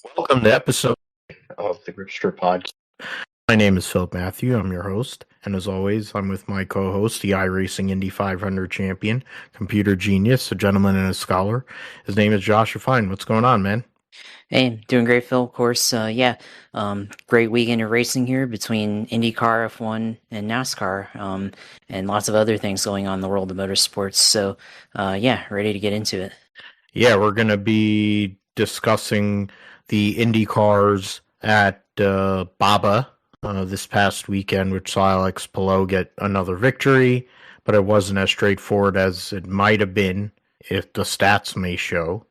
Welcome to episode of the Gripster Podcast. My name is Philip Matthew. I'm your host, and as always, I'm with my co-host, the iRacing Indy 500 champion, computer genius, a gentleman and a scholar. His name is Joshua Fine. What's going on, man? Hey, doing great, Phil. Of course, great weekend of racing here between IndyCar, F1, and NASCAR, and lots of other things going on in the world of motorsports. So, ready to get into it. Yeah, we're going to be discussing the Indy cars at Barber this past weekend, which saw Alex Palou get another victory, but it wasn't as straightforward as it might have been if the stats may show.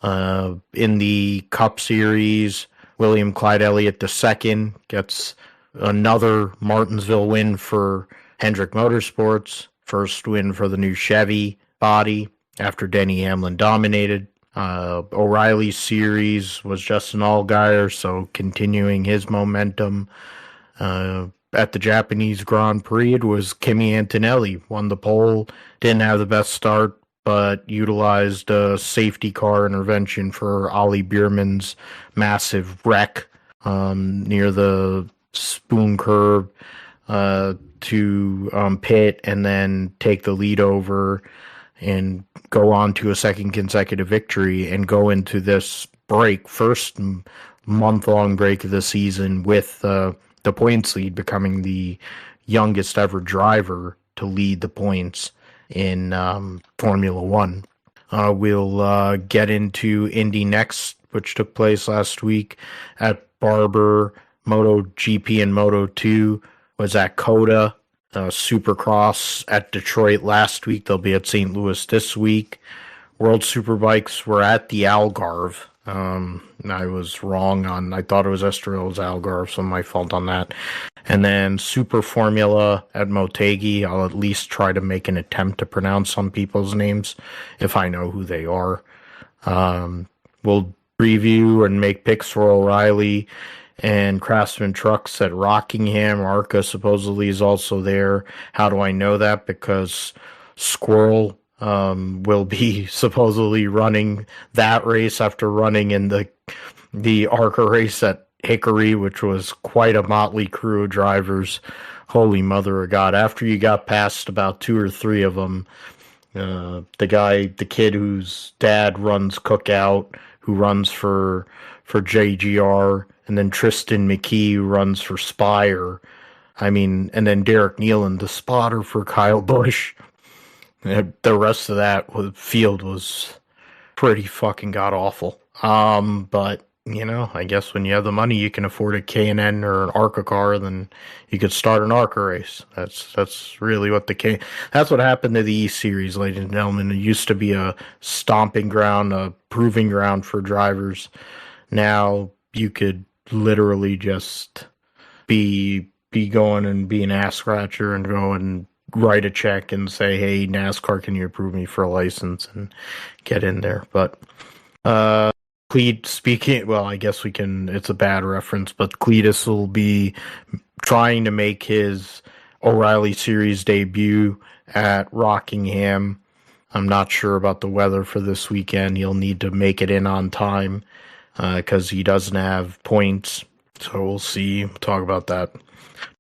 In the Cup Series, William Clyde Elliott II gets another Martinsville win for Hendrick Motorsports, first win for the new Chevy body after Denny Hamlin dominated. O'Reilly's series was Justin Allgaier, so continuing his momentum. At the Japanese Grand Prix, it was Kimi Antonelli, won the pole, didn't have the best start, but utilized a safety car intervention for Ollie Bierman's massive wreck near the spoon curve to pit and then take the lead over and go on to a second consecutive victory and go into this break, first month-long break of the season with the points lead, becoming the youngest ever driver to lead the points in Formula One. We'll get into Indy next, which took place last week at Barber. MotoGP and Moto2 was at Coda. Supercross at Detroit last week. They'll be at St. Louis this week. World Superbikes were at the Algarve. I was wrong on, I thought it was Estrel's Algarve, so my fault on that. And then Super Formula at Motegi. I'll at least try to make an attempt to pronounce some people's names if I know who they are. We'll review and make picks for O'Reilly and Craftsman Trucks at Rockingham. ARCA supposedly is also there. How do I know that? Because Squirrel will be supposedly running that race after running in the ARCA race at Hickory, which was quite a motley crew of drivers. Holy mother of God. After you got past about two or three of them, the kid whose dad runs Cookout, who runs for JGR, and then Tristan McKee, who runs for Spire. I mean, and then Derek Nealon, the spotter for Kyle Busch. The rest of that field was pretty fucking god-awful. But, you know, I guess when you have the money, you can afford a K&N or an ARCA car, then you could start an ARCA race. That's really what that's what happened to the E-Series, ladies and gentlemen. It used to be a stomping ground, a proving ground for drivers. Now you could literally just be going and be an ass scratcher and go and write a check and say, hey, NASCAR, can you approve me for a license, and get in there. But speaking, well, I guess we can, it's a bad reference, but Cletus will be trying to make his O'Reilly Series debut at Rockingham. I'm not sure about the weather for this weekend. He'll need to make it in on time because he doesn't have points. So we'll see. We'll talk about that.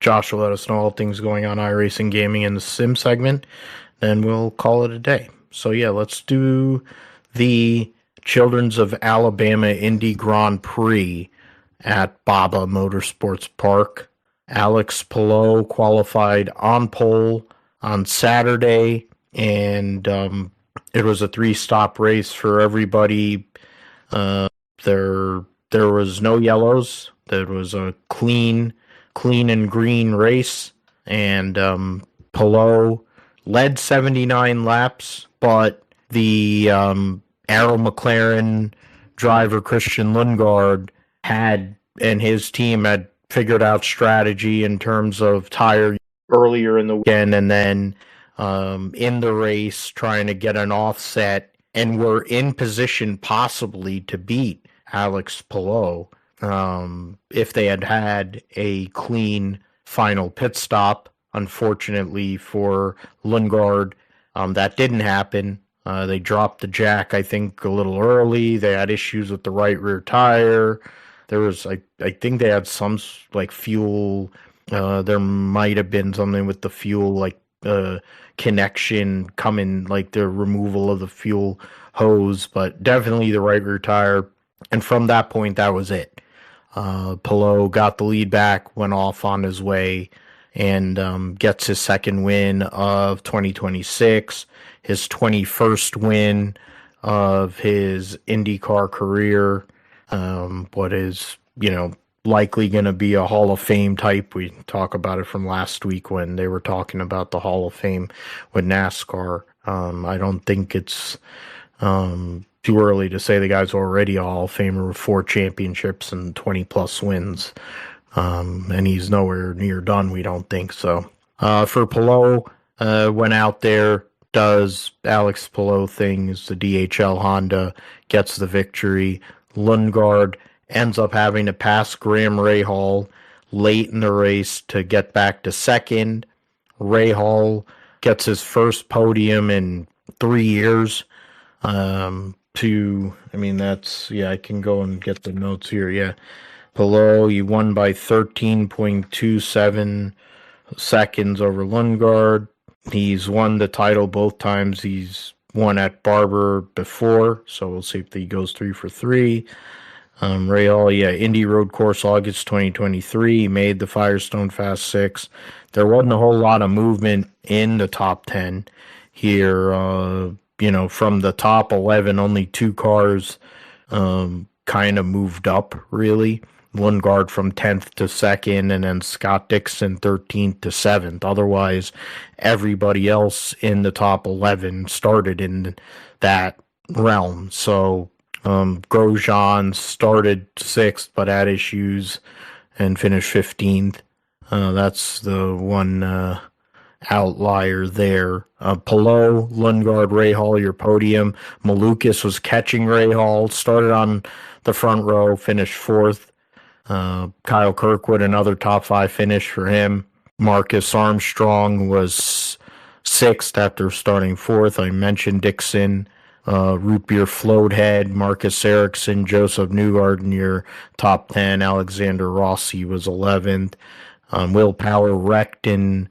Josh will let us know all things going on iRacing Gaming in the Sim segment, then we'll call it a day. So yeah, let's do the Children's of Alabama Indy Grand Prix at Barber Motorsports Park. Alex Palou qualified on pole on Saturday, and it was a 3-stop race for everybody. There was no yellows. There was a clean and green race, and Palou led 79 laps, but the Arrow McLaren driver Christian Lundgaard and his team had figured out strategy in terms of tire earlier in the weekend, and then in the race trying to get an offset, and were in position possibly to beat Alex Palou if they had a clean final pit stop. Unfortunately for Lundgaard, that didn't happen. They dropped the jack, I think, a little early. They had issues with the right rear tire. There was, I think they had some like fuel. There might have been something with the fuel, like connection coming, like the removal of the fuel hose, but definitely the right rear tire. And from that point, that was it. Palou got the lead back, went off on his way, and gets his second win of 2026, his 21st win of his IndyCar career. What is, likely going to be a Hall of Fame type. We talk about it from last week when they were talking about the Hall of Fame with NASCAR. I don't think it's too early to say the guy's already a Hall of Famer with 4 championships and 20 plus wins. And he's nowhere near done, we don't think so. For Palou, went out there, does Alex Palou things, the DHL Honda, gets the victory. Lundgaard ends up having to pass Graham Rahal late in the race to get back to second. Rahal gets his first podium in 3 years. I can go and get the notes here. Yeah. Palou, he won by 13.27 seconds over Lundgaard. He's won the title both times. He's won at Barber before, so we'll see if he goes 3 for 3. Rahal, Indy Road Course, August 2023. He made the Firestone Fast 6. There wasn't a whole lot of movement in the top 10 here. From the top 11, only 2 cars kind of moved up, really. Lundgaard from 10th to 2nd, and then Scott Dixon 13th to 7th. Otherwise, everybody else in the top 11 started in that realm. So Grosjean started 6th, but had issues and finished 15th. That's the one outlier there. Palou, Lundgaard, Rahal, your podium. Malukas was catching Rahal, started on the front row, finished 4th. Kyle Kirkwood, another top 5 finish for him. Marcus Armstrong was 6th after starting 4th. I mentioned Dixon, Root Beer Floathead, Marcus Ericsson, Joseph Newgarden in your top 10. Alexander Rossi was 11th. Will Power wrecked in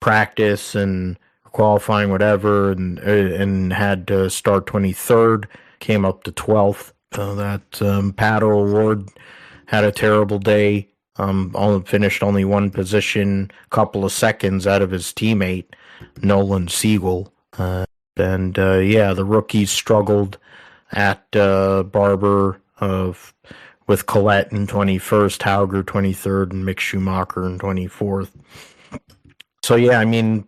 practice and qualifying, whatever, and had to start 23rd. Came up to 12th. Pato Award had a terrible day. Finished only one position, couple of seconds out of his teammate, Nolan Siegel. The rookies struggled at Barber with Collette in 21st, Hauger 23rd, and Mick Schumacher in 24th. So,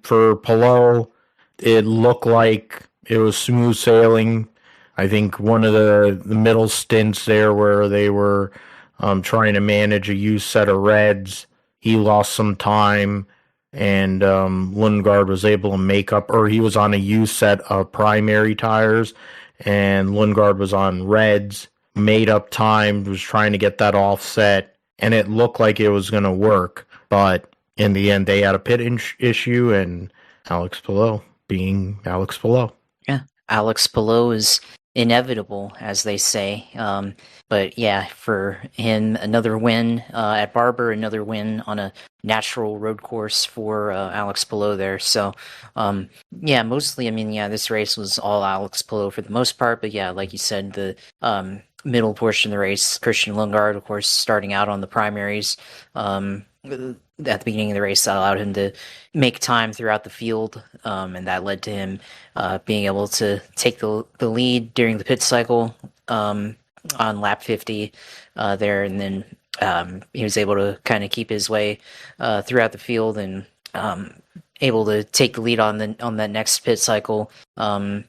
for Palou, it looked like it was smooth sailing. I think one of the middle stints there where they were trying to manage a used set of reds, he lost some time, and Lundgaard was able to make up, or he was on a used set of primary tires, and Lundgaard was on reds, made up time, was trying to get that offset, and it looked like it was going to work, but in the end, they had a pit issue, and Alex Palou being Alex Palou. Yeah, Alex Palou is inevitable, as they say. But for him, another win at Barber, another win on a natural road course for Alex Palou there. So, mostly, this race was all Alex Palou for the most part. But like you said, the middle portion of the race, Christian Lundgaard, of course, starting out on the primaries. At the beginning of the race, that allowed him to make time throughout the field, and that led to him being able to take the lead during the pit cycle on lap 50 there, and then he was able to kind of keep his way throughout the field and able to take the lead on that next pit cycle. With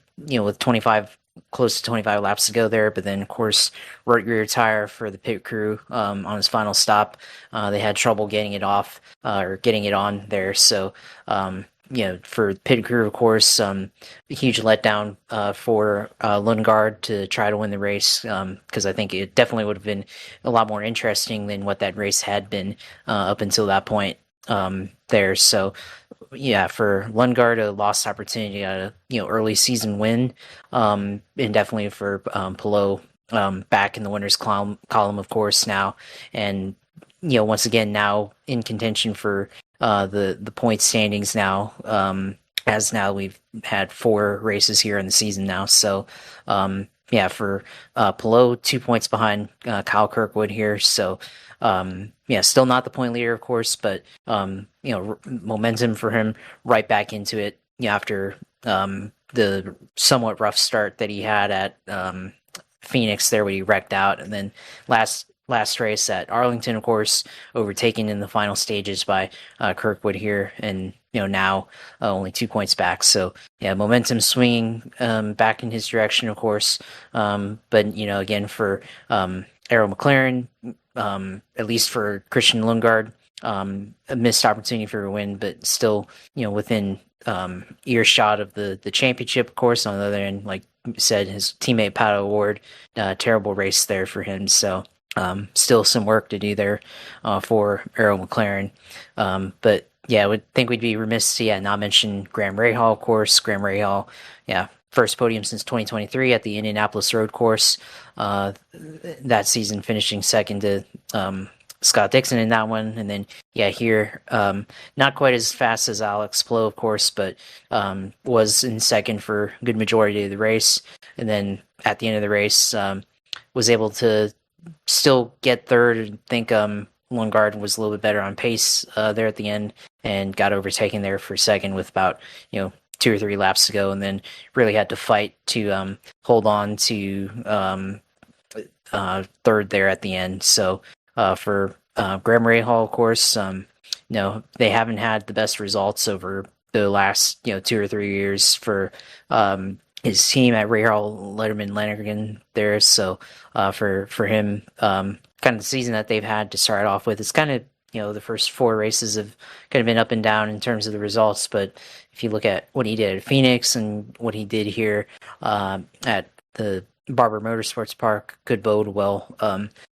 close to 25 laps to go there, but then of course right rear tire for the pit crew on his final stop. They had trouble getting it off or getting it on there, so for pit crew, of course, a huge letdown for Lundgaard to try to win the race, because I think it definitely would have been a lot more interesting than what that race had been up until that point there. So yeah, for Lundgaard, a lost opportunity at a early season win, and definitely for Palou back in the winners column, of course now, and once again now in contention for the point standings now. As now we've had 4 races here in the season now, so yeah, for Palou, 2 points behind Kyle Kirkwood here, so yeah, still not the point leader, of course, but momentum for him right back into it after the somewhat rough start that he had at Phoenix there when he wrecked out, and then last race at Arlington, of course, overtaken in the final stages by Kirkwood here, and now only 2 points back. So yeah, momentum swinging back in his direction, of course. But again for Arrow McLaren, at least for Christian Lundgaard, a missed opportunity for a win, but still within earshot of the championship, of course. On the other end, like you said, his teammate Pato Award, terrible race there for him. So still some work to do there for Arrow McLaren. But yeah, I would think we'd be remiss to not mention Graham Rahal, of course. Graham Rahal, first podium since 2023 at the Indianapolis Road Course. That season finishing second to Scott Dixon in that one. And then, here, not quite as fast as Alex Palou, of course, but was in second for a good majority of the race. And then at the end of the race, was able to still get third. I think Lundgaard was a little bit better on pace there at the end and got overtaken there for second with about 2 or 3 laps to go, and then really had to fight to hold on to third there at the end. So for Graham Rahal, of course, they haven't had the best results over the last 2 or 3 years for his team at Rahal, Letterman, Lanigan there. So for him, kind of the season that they've had to start off with, it's kind of the first 4 races have kind of been up and down in terms of the results. But if you look at what he did at Phoenix and what he did here at the Barber Motorsports Park, could bode well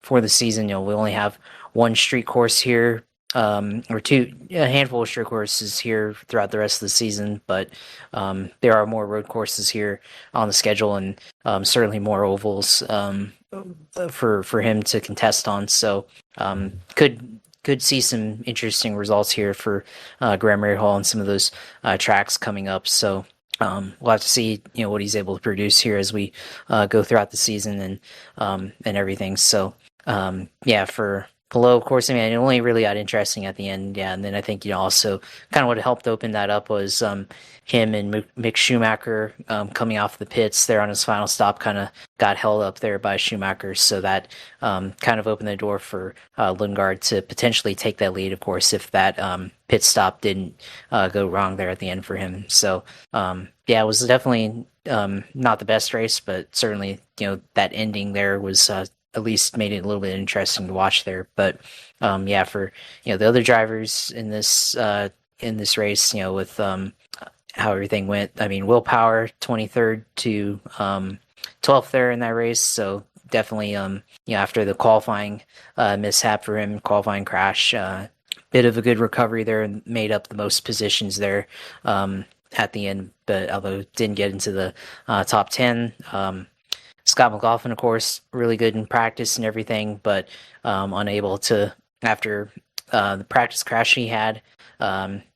for the season. We only have 1 street course here, or 2, a handful of street courses here throughout the rest of the season, but there are more road courses here on the schedule, and certainly more ovals for him to contest on. So could see some interesting results here for Graham Rahal and some of those tracks coming up. So we'll have to see what he's able to produce here as we go throughout the season and everything. So for Palou, of course, I mean, it only really got interesting at the end, and then I think also kind of what helped open that up was him and Mick Schumacher coming off the pits there on his final stop, kind of got held up there by Schumacher, so that kind of opened the door for Lundgaard to potentially take that lead, of course, if that pit stop didn't go wrong there at the end for him. So it was definitely not the best race, but certainly that ending there was at least made it a little bit interesting to watch there. But for the other drivers in this race, with how everything went, I mean, Will Power 23rd to 12th there in that race. So definitely after the qualifying mishap for him, qualifying crash, bit of a good recovery there and made up the most positions there at the end, but although didn't get into the top 10. Scott McLaughlin, of course, really good in practice and everything, but unable to, after the practice crash he had,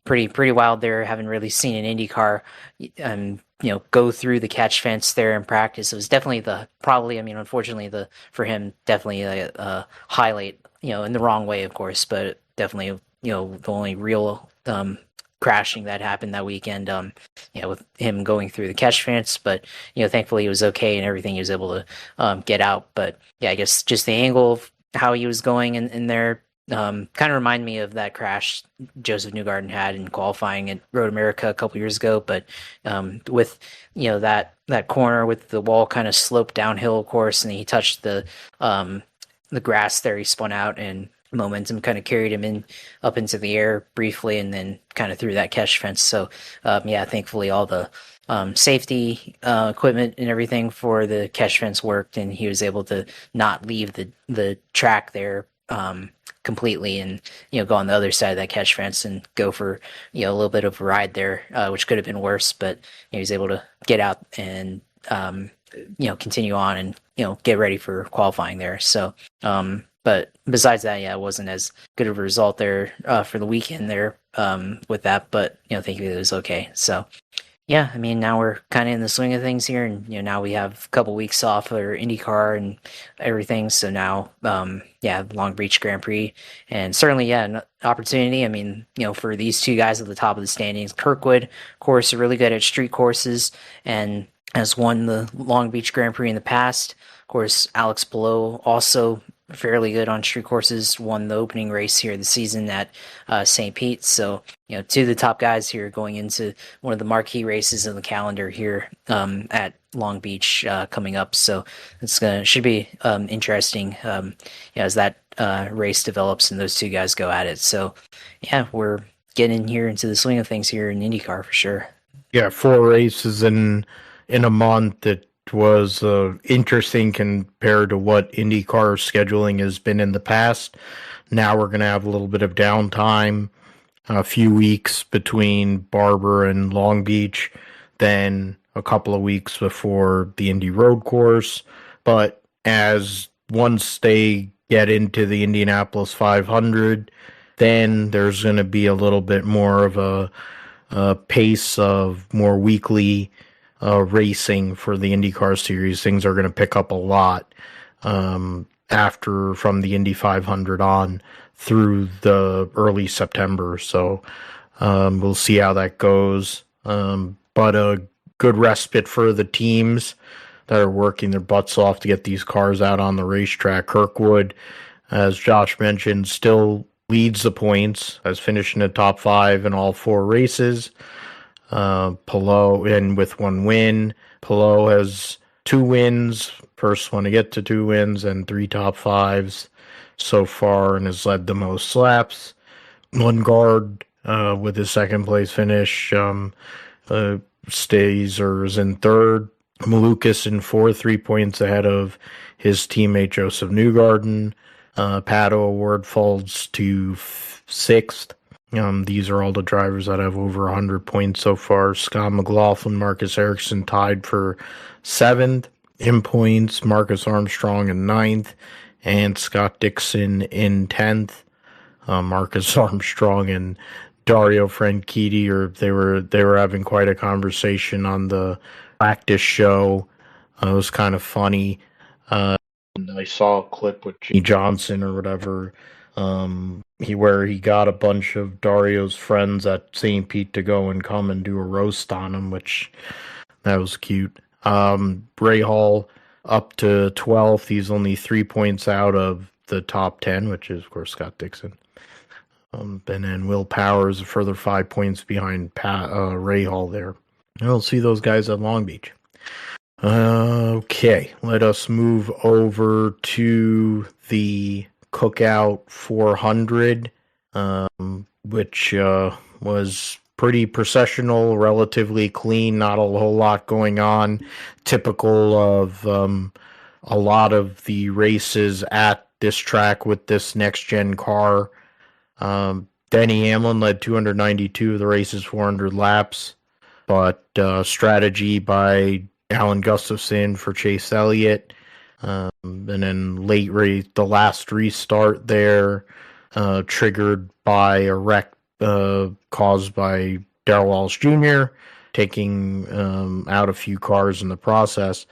pretty wild there. Haven't really seen an IndyCar, go through the catch fence there in practice. It was definitely unfortunately for him, definitely a highlight, in the wrong way, of course, but definitely, the only real crashing that happened that weekend, with him going through the catch fence, but thankfully he was okay and everything, he was able to get out. But I guess just the angle of how he was going in there kind of remind me of that crash Joseph Newgarden had in qualifying at Road America a couple years ago, but with that corner with the wall kind of sloped downhill, of course, and he touched the grass there, he spun out and momentum kind of carried him up into the air briefly and then kind of through that catch fence. So thankfully all the safety equipment and everything for the catch fence worked, and he was able to not leave the track there completely and, go on the other side of that catch fence and go for, a little bit of a ride there, which could have been worse, but he was able to get out and, continue on and, get ready for qualifying there. So, but besides that, yeah, it wasn't as good of a result there for the weekend there with that, but, thankfully it was okay. So, yeah, I mean, now we're kind of in the swing of things here, and now we have a couple weeks off for IndyCar and everything. So now, Long Beach Grand Prix, and certainly, an opportunity. I mean, for these two guys at the top of the standings, Kirkwood, of course, are really good at street courses and has won the Long Beach Grand Prix in the past. Of course, Alex Palou also fairly good on street courses, won the opening race here this season at St. Pete. So, two of the top guys here going into one of the marquee races in the calendar here at Long Beach coming up. So should be interesting as that race develops and those two guys go at it. So, yeah, we're getting here into the swing of things here in IndyCar for sure. Yeah, 4 races in a month. It was interesting compared to what IndyCar scheduling has been in the past. Now we're going to have a little bit of downtime, a few weeks between Barber and Long Beach, then a couple of weeks before the Indy Road Course. But once they get into the Indianapolis 500, then there's going to be a little bit more of a pace of more weekly racing for the IndyCar Series. Things are going to pick up a lot from the Indy 500 on through the early September. So we'll see how that goes. But a good respite for the teams that are working their butts off to get these cars out on the racetrack. Kirkwood, as Josh mentioned, still leads the points, has finished in the top 5 in all 4 races. Palou, and with 1 win. Palou has 2 wins, first one to get to 2 wins, and 3 top 5s so far, and has led the most laps. Lundgaard, with his second place finish, stays or is in 3rd. Malukas in 4th, 3 points ahead of his teammate Joseph Newgarden. Pato Award falls to 6th. These are all the drivers that have over 100 points so far. Scott McLaughlin, Marcus Ericsson tied for 7th in points. Marcus Armstrong in 9th, and Scott Dixon in 10th. Marcus Armstrong and Dario Franchitti, they were having quite a conversation on the practice show. It was kind of funny. I saw a clip with G. Johnson or whatever. Where he got a bunch of Dario's friends at St. Pete to go and come and do a roast on him, which that was cute. Rahal up to 12th. He's only 3 points out of the top 10, which is, of course, Scott Dixon. And then Will Powers a further 5 points behind Rahal there. And we'll see those guys at Long Beach. Okay, let us move over to the Cookout 400, which was pretty processional, relatively clean, not a whole lot going on, typical of a lot of the races at this track with this next-gen car. Denny Hamlin led 292 of the race's 400 laps, but strategy by Alan Gustafson for Chase Elliott. And then late race, the last restart there, triggered by a wreck caused by Darrell Wallace Jr., taking out a few cars in the process,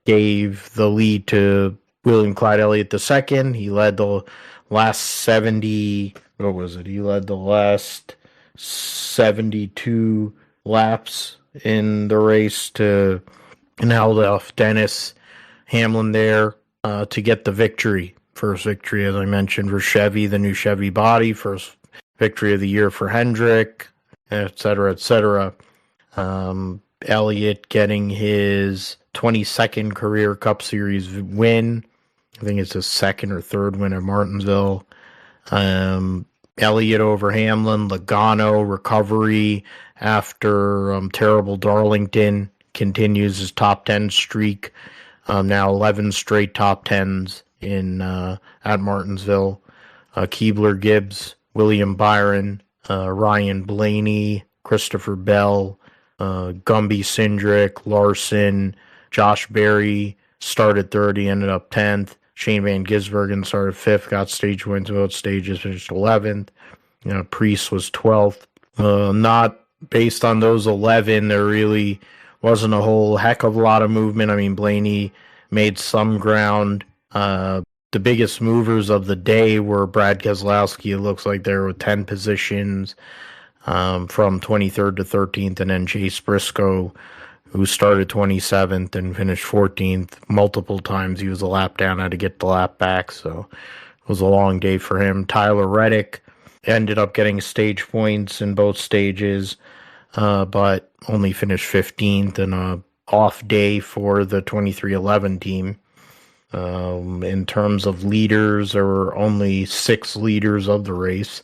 gave the lead to William Clyde Elliott II. He led the last 70, what was it? He led the last 72 laps in the race and held off Dennis Hamlin there to get the victory. First victory, as I mentioned, for Chevy, the new Chevy body. First victory of the year for Hendrick, etc., etc. Elliott getting his 22nd career Cup Series win. I think it's his 2nd or 3rd win at Martinsville. Elliott over Hamlin. Logano recovery after terrible Darlington continues his top 10 streak. Now 11 straight top 10s at Martinsville. Keebler Gibbs, William Byron, Ryan Blaney, Christopher Bell, Gumby Cindric, Larson, Josh Berry started third. He ended up 10th. Shane Van Gisbergen started 5th, got stage wins both stages, finished 11th. Priest was 12th. Not based on those 11, there really wasn't a whole heck of a lot of movement. I mean, Blaney made some ground. The biggest movers of the day were Brad Keselowski. It looks like there were 10 positions from 23rd to 13th, and then Chase Briscoe, who started 27th and finished 14th. Multiple times he was a lap down, had to get the lap back, so it was a long day for him. Tyler Reddick ended up getting stage points in both stages, but only finished 15th, and a off day for the 2311 team. In terms of leaders, there were only 6 leaders of the race,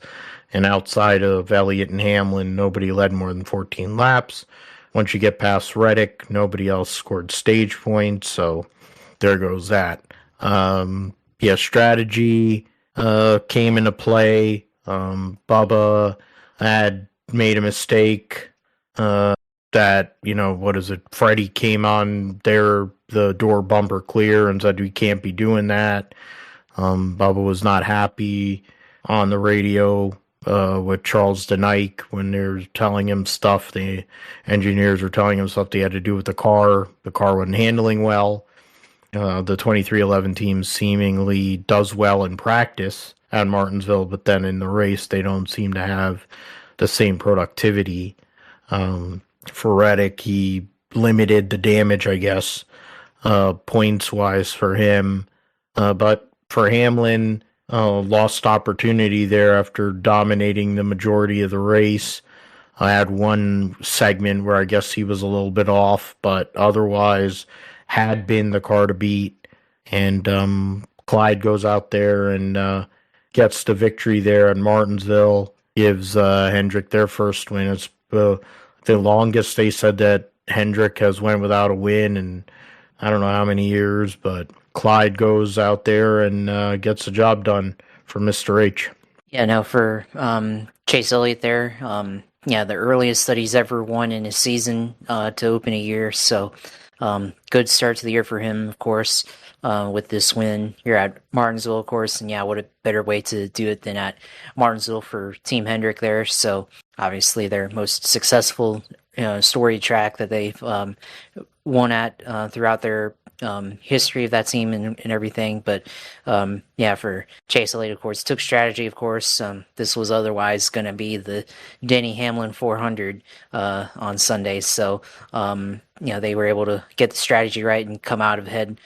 and outside of Elliott and Hamlin, nobody led more than 14 laps. Once you get past Reddick, nobody else scored stage points, so there goes that. Strategy came into play. Bubba had made a mistake that, Freddie came on there, the door bumper clear, and said we can't be doing that. Bubba was not happy on the radio with Charles DeNike when they were telling him stuff. The engineers were telling him stuff they had to do with the car. The car wasn't handling well. The 2311 team seemingly does well in practice at Martinsville, but then in the race they don't seem to have the same productivity. For Reddick, he limited the damage, I guess, points-wise for him. But for Hamlin, lost opportunity there after dominating the majority of the race. I had one segment where I guess he was a little bit off, but otherwise had been the car to beat. And Clyde goes out there and gets the victory there at Martinsville, gives Hendrick their first win. It's the longest they said that Hendrick has went without a win in I don't know how many years, but Clyde goes out there and gets the job done for Mr. H. Yeah, no, for Chase Elliott there, the earliest that he's ever won in a season to open a year, so good start to the year for him, of course, with this win here at Martinsville, of course, and what a better way to do it than at Martinsville for Team Hendrick there, so obviously their most successful story track that they've won at throughout their history of that team and everything. But for Chase Elliott, of course, took strategy, of course. This was otherwise going to be the Denny Hamlin 400 on Sunday. So, they were able to get the strategy right and come out ahead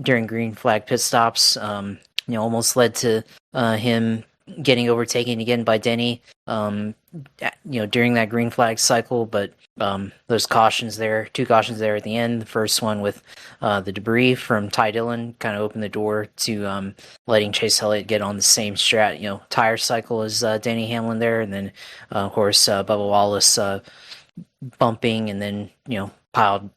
during green flag pit stops. Almost led to him getting overtaken again by Denny, during that green flag cycle, but those cautions there, 2 cautions there at the end. The first one with the debris from Ty Dillon kind of opened the door to letting Chase Elliott get on the same tire cycle as Denny Hamlin there, and then of course Bubba Wallace bumping and then piled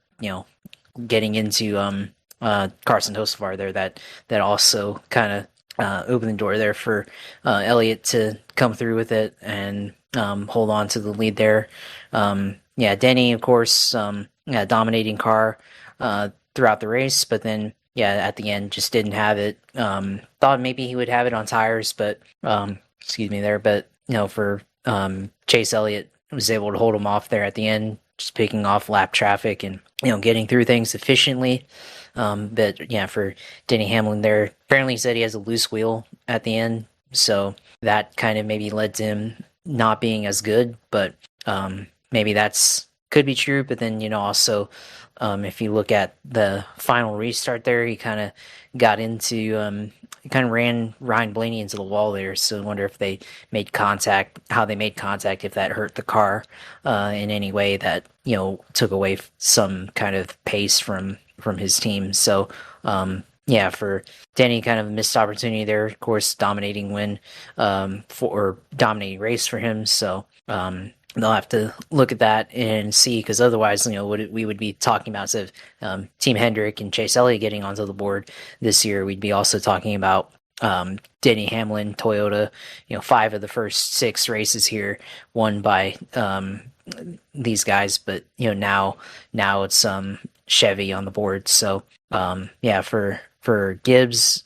getting into Carson Hocevar there that also kind of opened the door there for Elliott to come through with it and hold on to the lead there. Denny, of course, dominating car throughout the race, but then at the end just didn't have it. Thought maybe he would have it on tires, but for Chase Elliott was able to hold him off there at the end, just picking off lap traffic and getting through things efficiently. For Denny Hamlin there, apparently he said he has a loose wheel at the end, so that kind of maybe led to him not being as good, but maybe that's could be true. But then also if you look at the final restart there, he kind of got into ran Ryan Blaney into the wall there, so I wonder if they made contact, how they made contact, if that hurt the car in any way that took away some kind of pace from his team. So for Denny, kind of a missed opportunity there, of course, dominating win dominating race for him. So they'll have to look at that and see, because otherwise, what we would be talking about, instead of Team Hendrick and Chase Elliott getting onto the board this year, we'd be also talking about Denny Hamlin, Toyota. 5 of the first 6 races here won by these guys, but now it's Chevy on the board. So yeah, for Gibbs,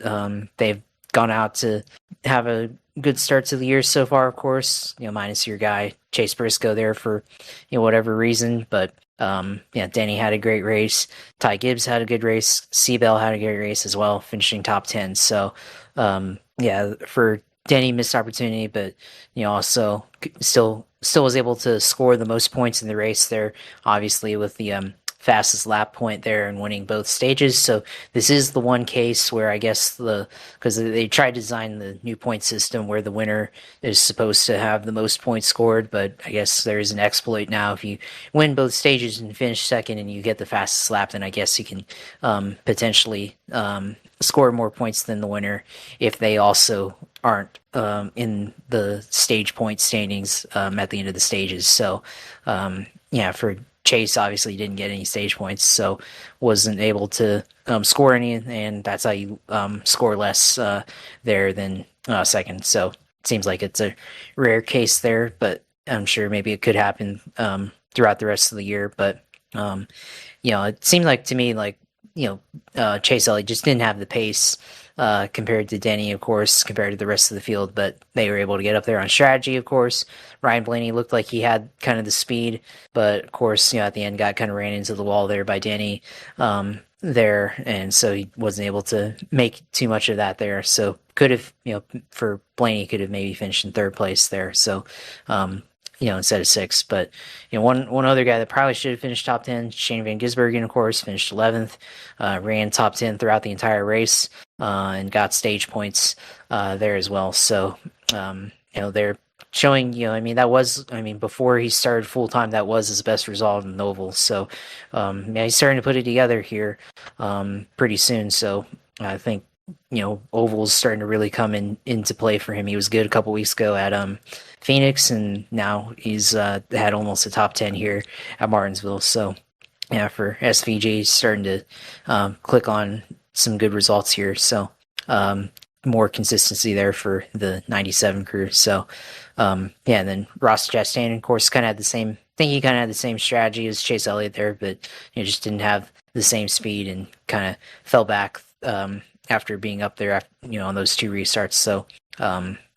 they've gone out to have a good start to the year so far, of course, minus your guy Chase Briscoe there for whatever reason, but yeah, Denny had a great race. Ty Gibbs had a good race. Seabell had a great race as well, finishing top 10. So yeah, for Denny, missed opportunity, but also still was able to score the most points in the race there, obviously with the fastest lap point there and winning both stages. So this is the one case where I guess because they tried to design the new point system where the winner is supposed to have the most points scored, but I guess there is an exploit now. If you win both stages and finish second and you get the fastest lap, then I guess you can potentially score more points than the winner if they also aren't in the stage point standings at the end of the stages. So yeah, for Chase obviously didn't get any stage points, so wasn't able to score any, and that's how you score less there than second. So it seems like it's a rare case there, but I'm sure maybe it could happen throughout the rest of the year. But it seemed like to me like Chase Elliott just didn't have the pace compared to Denny, of course, compared to the rest of the field, but they were able to get up there on strategy, of course. Ryan Blaney looked like he had kind of the speed, but of course, at the end got kind of ran into the wall there by Denny there, and so he wasn't able to make too much of that there. So could have, for Blaney, could have maybe finished in third place there. So instead of 6th. But one other guy that probably should have finished top 10, Shane Van Gisbergen, of course, finished 11th, ran top 10 throughout the entire race, and got stage points there as well. So they're showing, before he started full time, that was his best result in the oval. So yeah, he's starting to put it together here pretty soon. So I think oval's starting to really come into play for him. He was good a couple weeks ago at Phoenix, and now he's had almost a top 10 here at Martinsville. So yeah, for SVG, he's starting to click on some good results here. So more consistency there for the 97 crew. So yeah, and then Ross Chastain, of course, kind of had the same. I think he kind of had the same strategy as Chase Elliott there, but just didn't have the same speed and kind of fell back after being up there, on those 2 restarts. So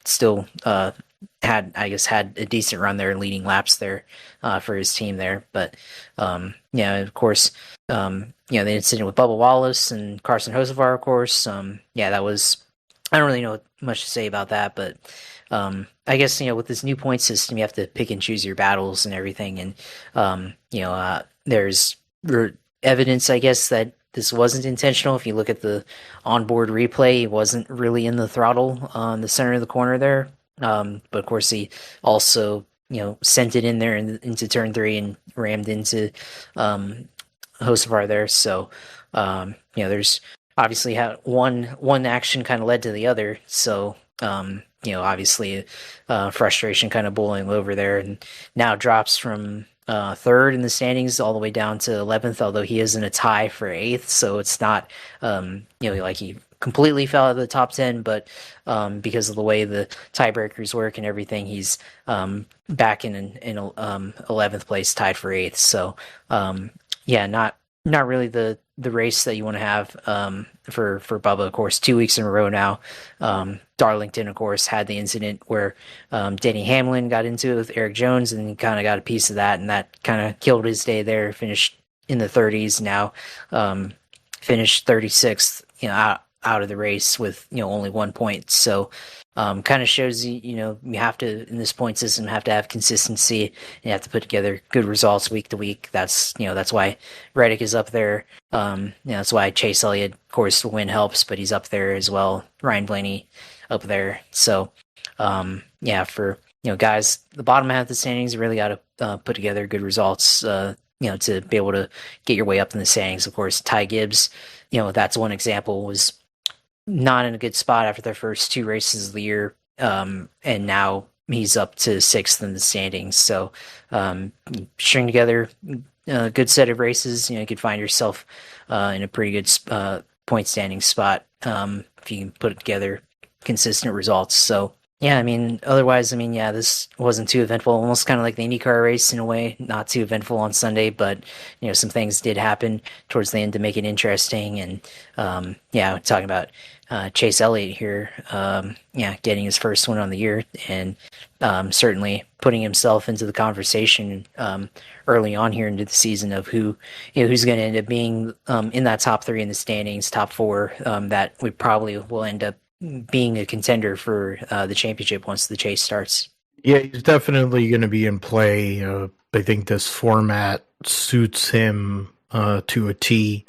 still had a decent run there, leading laps there for his team there. But yeah, of course, the incident with Bubba Wallace and Carson Hocevar, of course. Yeah, that was. I don't really know much to say about that, but I guess with this new point system, you have to pick and choose your battles and everything, and there's evidence, I guess, that this wasn't intentional. If you look at the onboard replay, he wasn't really in the throttle on the center of the corner there. But of course, he also sent it in there into turn 3 and rammed into Hocevar there. So there's obviously had one action kind of led to the other. So obviously frustration kind of boiling over there, and now drops from 3rd in the standings all the way down to 11th, although he is in a tie for 8th, so it's not like he completely fell out of the top 10, but because of the way the tiebreakers work and everything, he's back in 11th place, tied for 8th. So yeah, not really the race that you want to have for Bubba. Of course, 2 weeks in a row now. Darlington, of course, had the incident where Denny Hamlin got into it with Eric Jones, and he kind of got a piece of that, and that kind of killed his day there. Finished in the 30s now, finished 36th, out of the race with only 1 point. So kind of shows you have to, in this point system, have to have consistency, and you have to put together good results week to week. That's that's why Reddick is up there. That's why Chase Elliott, of course, the win helps, but he's up there as well. Ryan Blaney up there. So yeah, for guys, the bottom half of the standings, you really got to put together good results. To be able to get your way up in the standings. Of course, Ty Gibbs, that's one example, was not in a good spot after their first 2 races of the year, and now he's up to 6th in the standings. So string together a good set of races, you could find yourself in a pretty good point standing spot if you can put together consistent results. So yeah, otherwise, yeah, this wasn't too eventful. Almost kind of like the IndyCar race in a way. Not too eventful on Sunday, but some things did happen towards the end to make it interesting. And yeah, talking about Chase Elliott here, yeah, getting his first win on the year, and certainly putting himself into the conversation early on here into the season of who's going to end up being in that top 3 in the standings, top 4 that we probably will end up being a contender for the championship once the chase starts. Yeah, he's definitely going to be in play. I think this format suits him to a T.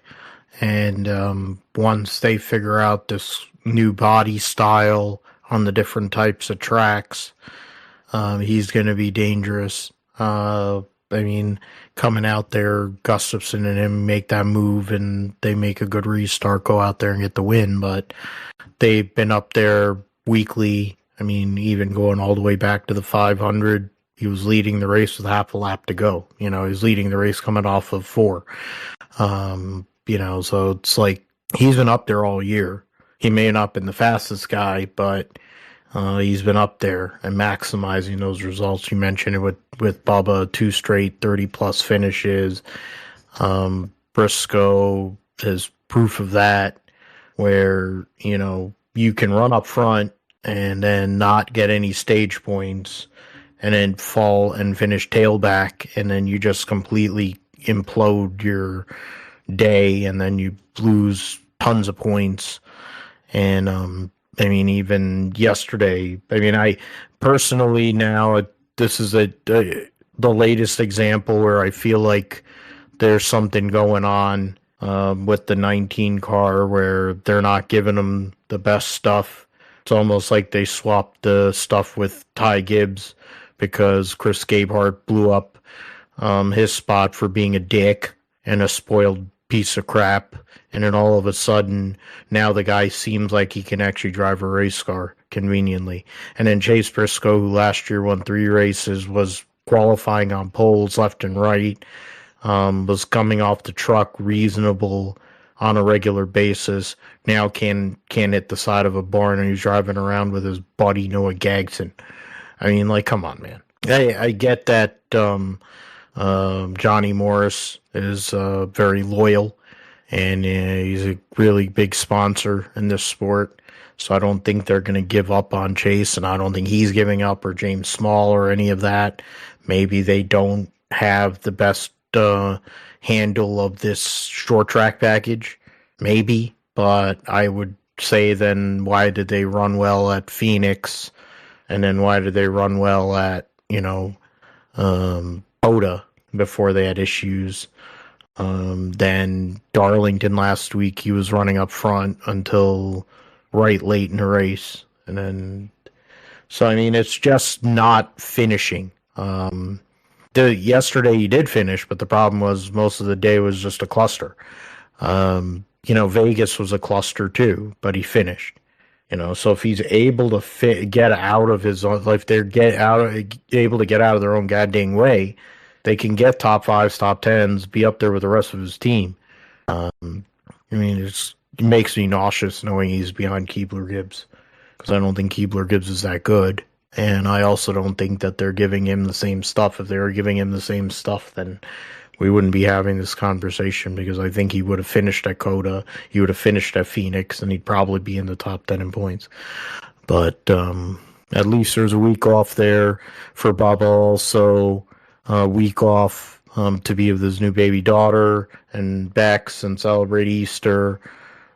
And once they figure out this new body style on the different types of tracks, he's going to be dangerous. Coming out there, Gustafson and him make that move and they make a good restart, go out there and get the win. But they've been up there weekly. Even going all the way back to the 500, he was leading the race with half a lap to go. He was leading the race coming off of 4. So it's like he's been up there all year. He may not have been the fastest guy, but he's been up there and maximizing those results. You mentioned it with Bubba, 2 straight 30-plus finishes. Briscoe is proof of that, where, you can run up front and then not get any stage points and then fall and finish tailback, and then you just completely implode your day and then you lose tons of points. And even yesterday, I personally now, this is the latest example where I feel like there's something going on with the 19 car where they're not giving them the best stuff. It's almost like they swapped the stuff with Ty Gibbs because Chris Gabehart blew up his spot for being a dick and a spoiled piece of crap. And then all of a sudden, now the guy seems like he can actually drive a race car conveniently. And then Chase Briscoe, who last year won 3 races, was qualifying on poles left and right, was coming off the truck reasonable on a regular basis, now can't hit the side of a barn, and he's driving around with his buddy Noah Gagson. Come on, man. I get that Johnny Morris is very loyal, and he's a really big sponsor in this sport. So I don't think they're going to give up on Chase, and I don't think he's giving up, or James Small, or any of that. Maybe they don't have the best handle of this short track package, maybe, but I would say then why did they run well at Phoenix, and then why did they run well at Oda before they had issues? Then Darlington last week, he was running up front until right late in the race, and then it's just not finishing. Yesterday he did finish, but the problem was most of the day was just a cluster. Vegas was a cluster too, but he finished. So if he's able to get out of his own, if they're able to get out of their own goddamn way, they can get top 5s, top 10s, be up there with the rest of his team. It makes me nauseous knowing he's behind Keebler Gibbs, because I don't think Keebler Gibbs is that good. And I also don't think that they're giving him the same stuff. If they were giving him the same stuff, then we wouldn't be having this conversation, because I think he would have finished at Coda, he would have finished at Phoenix, and he'd probably be in the top 10 in points. But at least there's a week off there for Bubba, also a week off to be with his new baby daughter and Bex and celebrate Easter,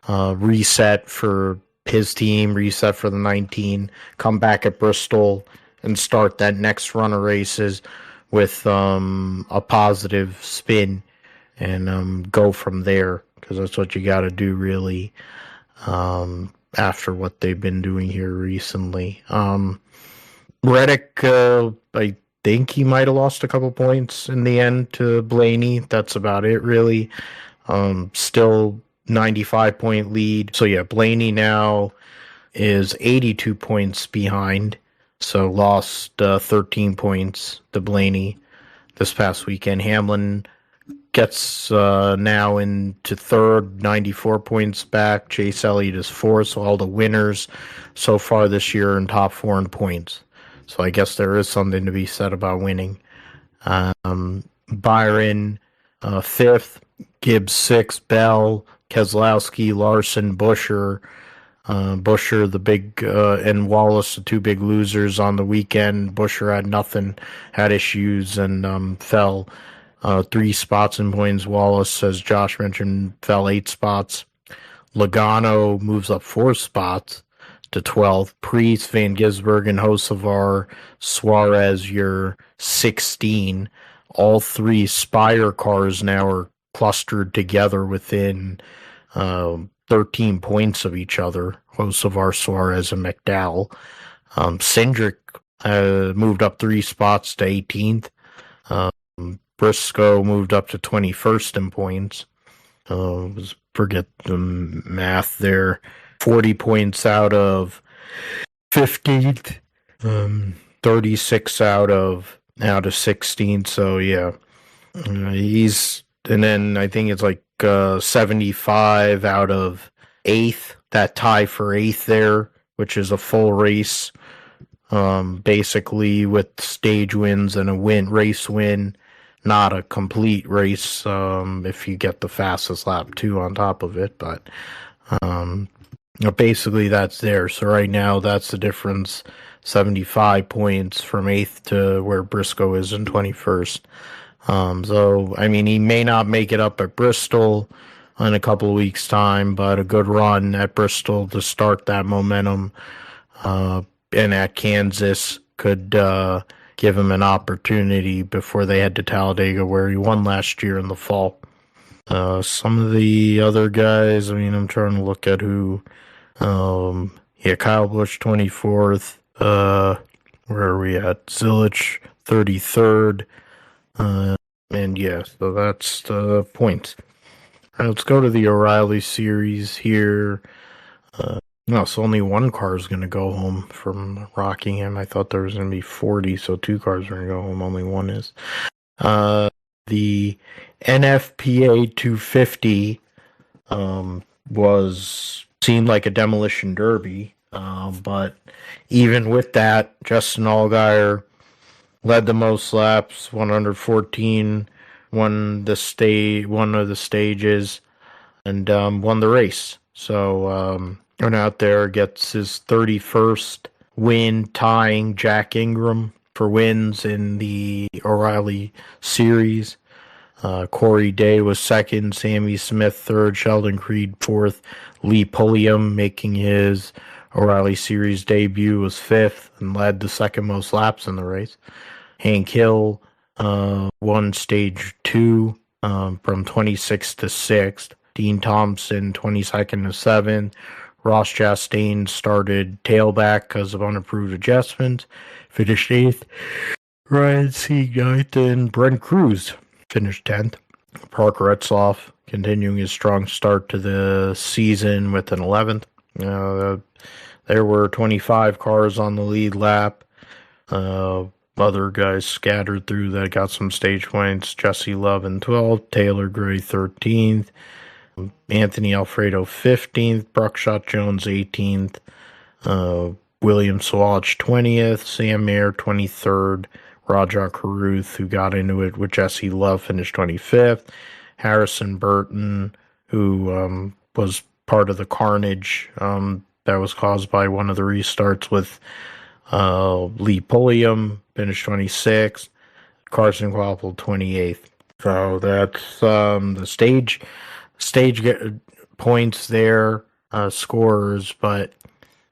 reset for his team, reset for the 19, come back at Bristol and start that next run of races with a positive spin, and go from there, because that's what you got to do, really, after what they've been doing here recently. Reddick, I think he might have lost a couple points in the end to Blaney. That's about it, really. Still 95-point lead. So yeah, Blaney now is 82 points behind. So lost 13 points to Blaney this past weekend. Hamlin gets now into third, 94 points back. Chase Elliott is fourth, so all the winners so far this year in top four in points. So I guess there is something to be said about winning. Byron, fifth. Gibbs, sixth. Bell, Keselowski, Larson, Busher. Busher, the big, and Wallace, the two big losers on the weekend. Busher had nothing, had issues, and fell 3 spots in points. Wallace, as Josh mentioned, fell 8 spots. Logano moves up 4 spots to 12th. Priest, Van Gisbergen, and Hocevar, Suarez, your 16. All 3 Spire cars now are clustered together within 13 points of each other. Hocevar, Suarez, and McDowell. Cindric moved up 3 spots to 18th. Briscoe moved up to 21st in points. Forget the math there. 40 points out of 15th. 36 out of 16th. So yeah, and then I think it's like 75 out of 8th. That tie for 8th there, which is a full race, basically with stage wins and a race win. Not a complete race if you get the fastest lap too on top of it, but basically that's there. So right now that's the difference, 75 points from 8th to where Briscoe is in 21st. So I mean, he may not make it up at Bristol in a couple of weeks' time, but a good run at Bristol to start that momentum, and at Kansas could give him an opportunity before they head to Talladega, where he won last year in the fall. Some of the other guys, I mean, I'm trying to look at who. Kyle Busch 24th. Where are we at? Zilich 33rd. And yeah, so that's the points. All right, let's go to the O'Reilly Series here. No, so only one car is going to go home from Rockingham. I thought there was going to be 40, so 2 cars are going to go home. Only one is. The NFPA 250 seemed like a demolition derby, but even with that, Justin Allgaier led the most laps, 114, won one of the stages, and won the race. So went out there, gets his 31st win, tying Jack Ingram for wins in the O'Reilly Series. Corey Day was second, Sammy Smith third, Sheldon Creed fourth, Lee Pulliam, making his O'Reilly Series debut, was fifth and led the second most laps in the race. Hank Hill won stage 2 from 26th to 6th. Dean Thompson 22nd to 7th. Ross Chastain started tailback because of unapproved adjustments, finished 8th. Ryan Sieg 9th, and Brent Cruz finished 10th. Parker Retzloff continuing his strong start to the season with an 11th. There were 25 cars on the lead lap. Other guys scattered through that got some stage points. Jesse Love in 12th, Taylor Gray 13th, Anthony Alfredo 15th, Bruckshot Jones 18th, William Sawalich 20th, Sam Mayer 23rd, Raja Carruth, who got into it with Jesse Love, finished 25th, Harrison Burton, who was part of the carnage that was caused by one of the restarts with Lee Pulliam, finished 26th, Carson Quapple 28th. So that's the stage points there, scores, but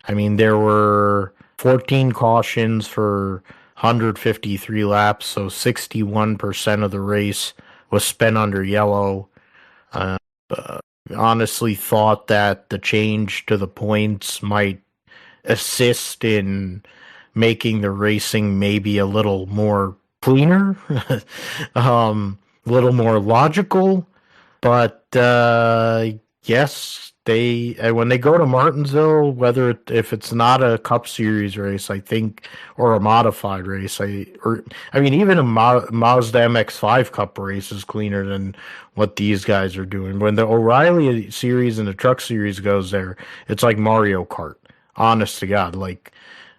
I mean, there were 14 cautions for 153 laps, so 61% of the race was spent under yellow. Honestly thought that the change to the points might assist in making the racing maybe a little more cleaner, a little more logical, but yes, when they go to Martinsville, if it's not a Cup Series race, I think, or a modified race, even a Mazda MX-5 Cup race is cleaner than what these guys are doing. When the O'Reilly Series and the Truck Series goes there, it's like Mario Kart. Honest to God, like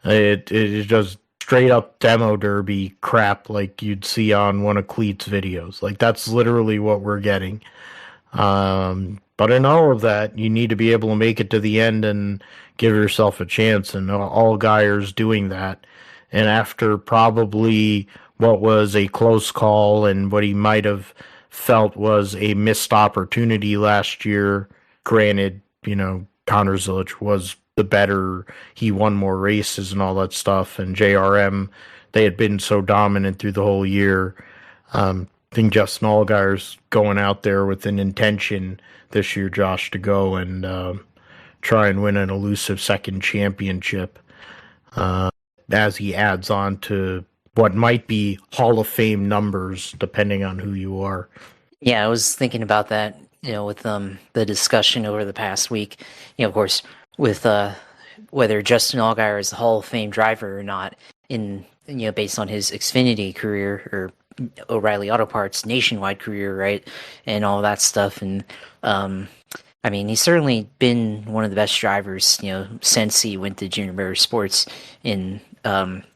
it is just straight up demo derby crap like you'd see on one of Cleet's videos. Like that's literally what we're getting. But in all of that, you need to be able to make it to the end and give yourself a chance. And Allgaier's doing that. And after probably what was a close call and what he might have felt was a missed opportunity last year, granted, Connor Zilic was the better. He won more races and all that stuff. And JRM, they had been so dominant through the whole year. I think Justin Allgaier's going out there with an intention this year, Josh, to go and try and win an elusive second championship as he adds on to what might be Hall of Fame numbers, depending on who you are. Yeah, I was thinking about that, with the discussion over the past week, of course, with whether Justin Allgaier is a Hall of Fame driver or not, based on his Xfinity career or O'Reilly Auto Parts nationwide career, right, and all that stuff. And he's certainly been one of the best drivers, since he went to Junior Motorsports in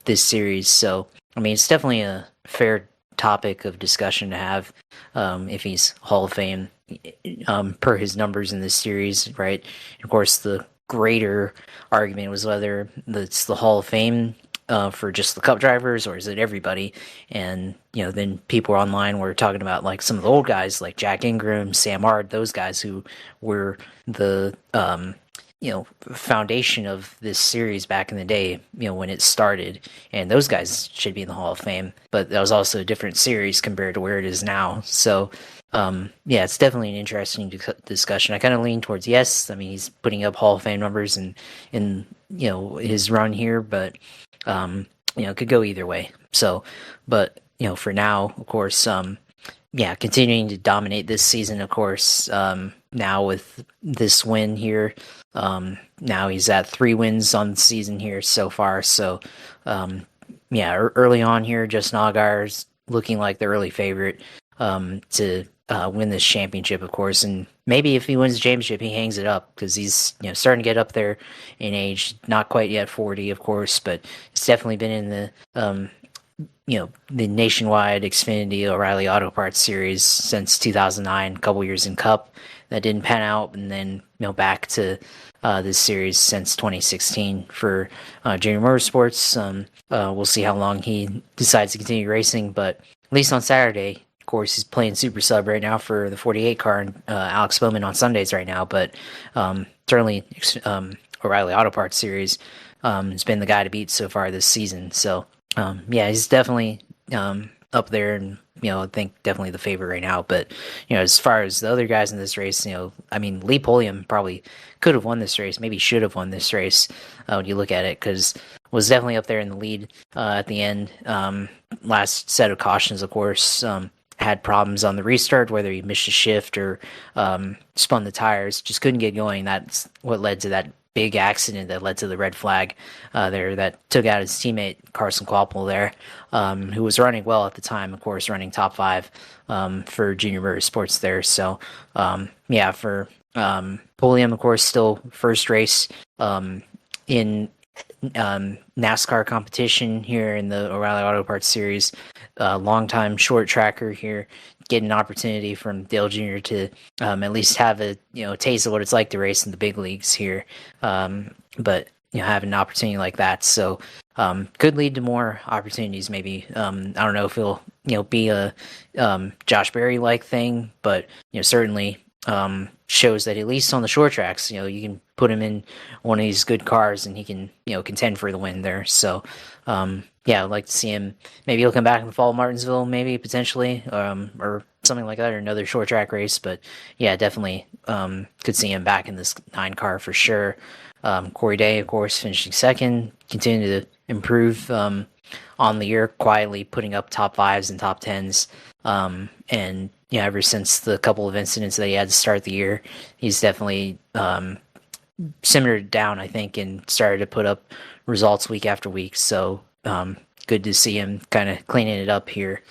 this series. So it's definitely a fair topic of discussion to have if he's Hall of Fame per his numbers in this series, right? And of course, the greater argument was whether it's the Hall of Fame for just the Cup drivers, or is it everybody? And then people online were talking about like some of the old guys like Jack Ingram, Sam Ard, those guys who were the foundation of this series back in the day, when it started, and those guys should be in the Hall of Fame. But that was also a different series compared to where it is now. So it's definitely an interesting discussion. I kind of lean towards yes. He's putting up Hall of Fame numbers in his run here, but it could go either way. So, but for now, of course, continuing to dominate this season, of course, now with this win here, now he's at 3 wins on the season here so far. So, early on here, Justin Allgaier's looking like the early favorite to win this championship, of course. And maybe if he wins the championship, he hangs it up because he's starting to get up there in age. Not quite yet 40, of course, but it's definitely been in the the nationwide Xfinity O'Reilly Auto Parts Series since 2009, a couple years in Cup that didn't pan out, and then back to this series since 2016 for Junior Motorsports. We'll see how long he decides to continue racing, but at least on Saturday, of course, he's playing Super Sub right now for the 48 car and Alex Bowman on Sundays right now, but certainly O'Reilly Auto Parts Series has been the guy to beat so far this season. So he's definitely up there, and I think definitely the favorite right now. But as far as the other guys in this race, Lee Pulliam probably could have won this race, maybe should have won this race when you look at it, because was definitely up there in the lead at the end. Last set of cautions, of course, had problems on the restart, whether he missed a shift or spun the tires, just couldn't get going. That's what led to that big accident that led to the red flag there that took out his teammate Carson Hocevar there, who was running well at the time, of course, running top 5 for Junior Motorsports there. So for Pulliam, of course, still first race in NASCAR competition here in the O'Reilly Auto Parts Series. Longtime short tracker here, getting an opportunity from Dale Jr. to at least have a taste of what it's like to race in the big leagues here. But having an opportunity like that, so could lead to more opportunities. Maybe I don't know if it'll be a Josh Berry like thing, but certainly shows that at least on the short tracks, you can put him in one of these good cars and he can contend for the win there. So I'd like to see him. Maybe he'll come back in the fall of Martinsville, maybe potentially, or something like that, or another short track race. But definitely could see him back in this 9 car for sure. Corey Day, of course, finishing second, continue to improve on the year, quietly putting up top 5s and top 10s, and ever since the couple of incidents that he had to start the year, he's definitely simmered down, I think, and started to put up results week after week. So good to see him kind of cleaning it up here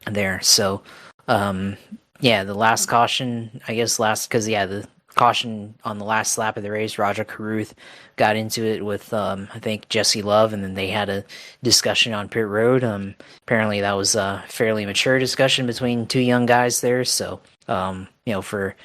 there. So the last caution, I guess because the caution on the last lap of the race, Roger Carruth got into it with I think Jesse Love, and then they had a discussion on pit road. Apparently that was a fairly mature discussion between two young guys there. So for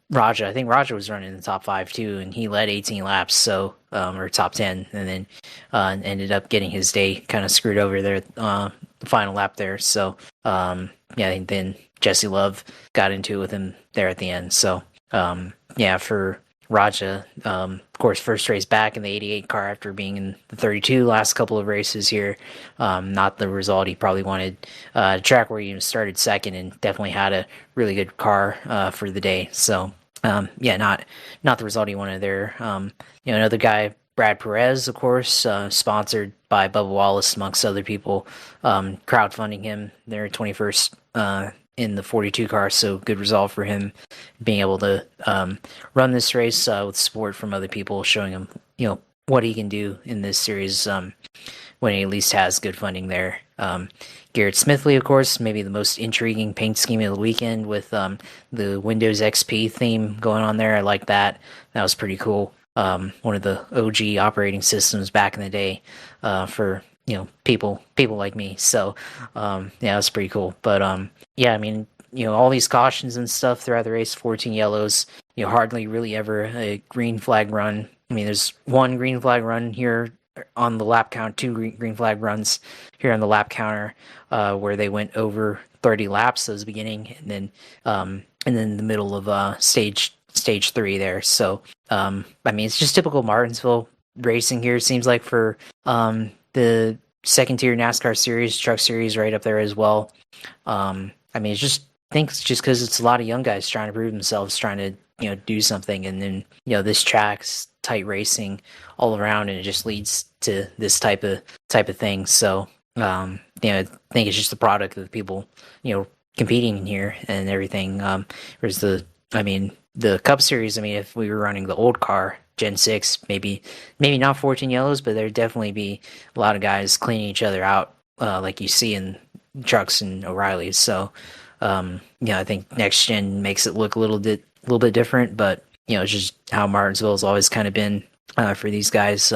Raja, I think Raja was running in the top 5 too, and he led 18 laps, so or top 10, and then ended up getting his day kind of screwed over there the final lap there. So and then Jesse Love got into it with him there at the end. So for Raja, of course, first race back in the 88 car after being in the 32 last couple of races here. Not the result he probably wanted. Track where he started second and definitely had a really good car for the day. So not the result he wanted there. Another guy, Brad Perez, of course, sponsored by Bubba Wallace amongst other people, crowdfunding him their 21st in the 42 car, so good result for him being able to run this race with support from other people, showing him what he can do in this series when he at least has good funding there. Garrett Smithley, of course, maybe the most intriguing paint scheme of the weekend with the Windows XP theme going on there. I like that. That was pretty cool. One of the OG operating systems back in the day for people like me. So that's pretty cool. But all these cautions and stuff throughout the race, 14 yellows, hardly really ever a green flag run. I mean, there's one green flag run here on the lap count, two green flag runs here on the lap counter where they went over 30 laps. That was the beginning, and then the middle of stage 3 there. So it's just typical Martinsville racing here. It seems like for the second tier NASCAR series, truck series right up there as well. It's just because it's a lot of young guys trying to prove themselves, trying to do something, and then this track's tight racing all around, and it just leads to this type of thing. So I think it's just the product of the people competing in here and everything. Whereas the Cup Series, if we were running the old car, Gen 6, maybe not 14 yellows, but there'd definitely be a lot of guys cleaning each other out like you see in trucks and O'Reilly's. So, I think next gen makes it look a little bit different, but it's just how Martinsville has always kind of been for these guys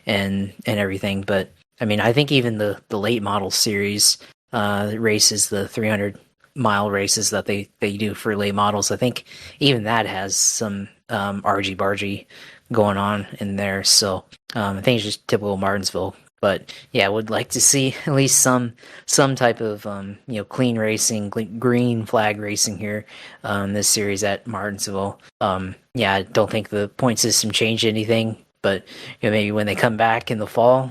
and everything. But I think even the late model series races, the 300-mile races that they do for late models, I think even that has some argy-bargy going on in there. So I think it's just typical Martinsville. But I would like to see at least some type of clean racing, green flag racing here this series at Martinsville. I don't think the point system changed anything, but maybe when they come back in the fall,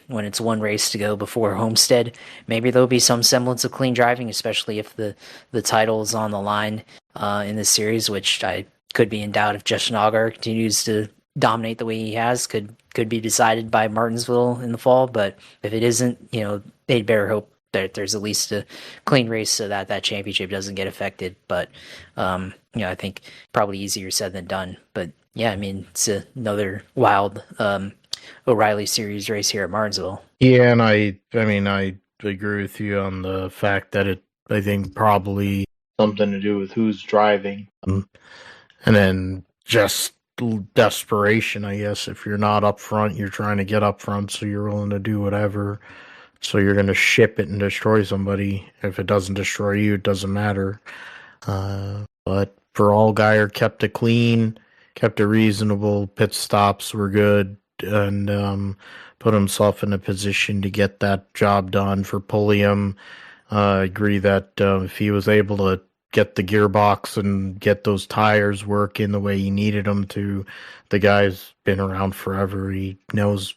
when it's one race to go before Homestead, maybe there'll be some semblance of clean driving, especially if the title is on the line in this series, which I could be in doubt if Justin Allgaier continues to dominate the way he has. Could be decided by Martinsville in the fall, but if it isn't, they'd better hope that there's at least a clean race so that championship doesn't get affected. But I think probably easier said than done. But it's another wild O'Reilly Series race here at Martinsville. Yeah, and I agree with you on the fact that I think probably something to do with who's driving, and then just desperation, I guess. If you're not up front, you're trying to get up front, so you're willing to do whatever. So you're going to ship it and destroy somebody. If it doesn't destroy you, it doesn't matter. But for Allgaier, kept it clean, kept it reasonable. Pit stops were good, and put himself in a position to get that job done for Pulliam. I agree that if he was able to get the gearbox and get those tires working the way he needed them to, the guy's been around forever. He knows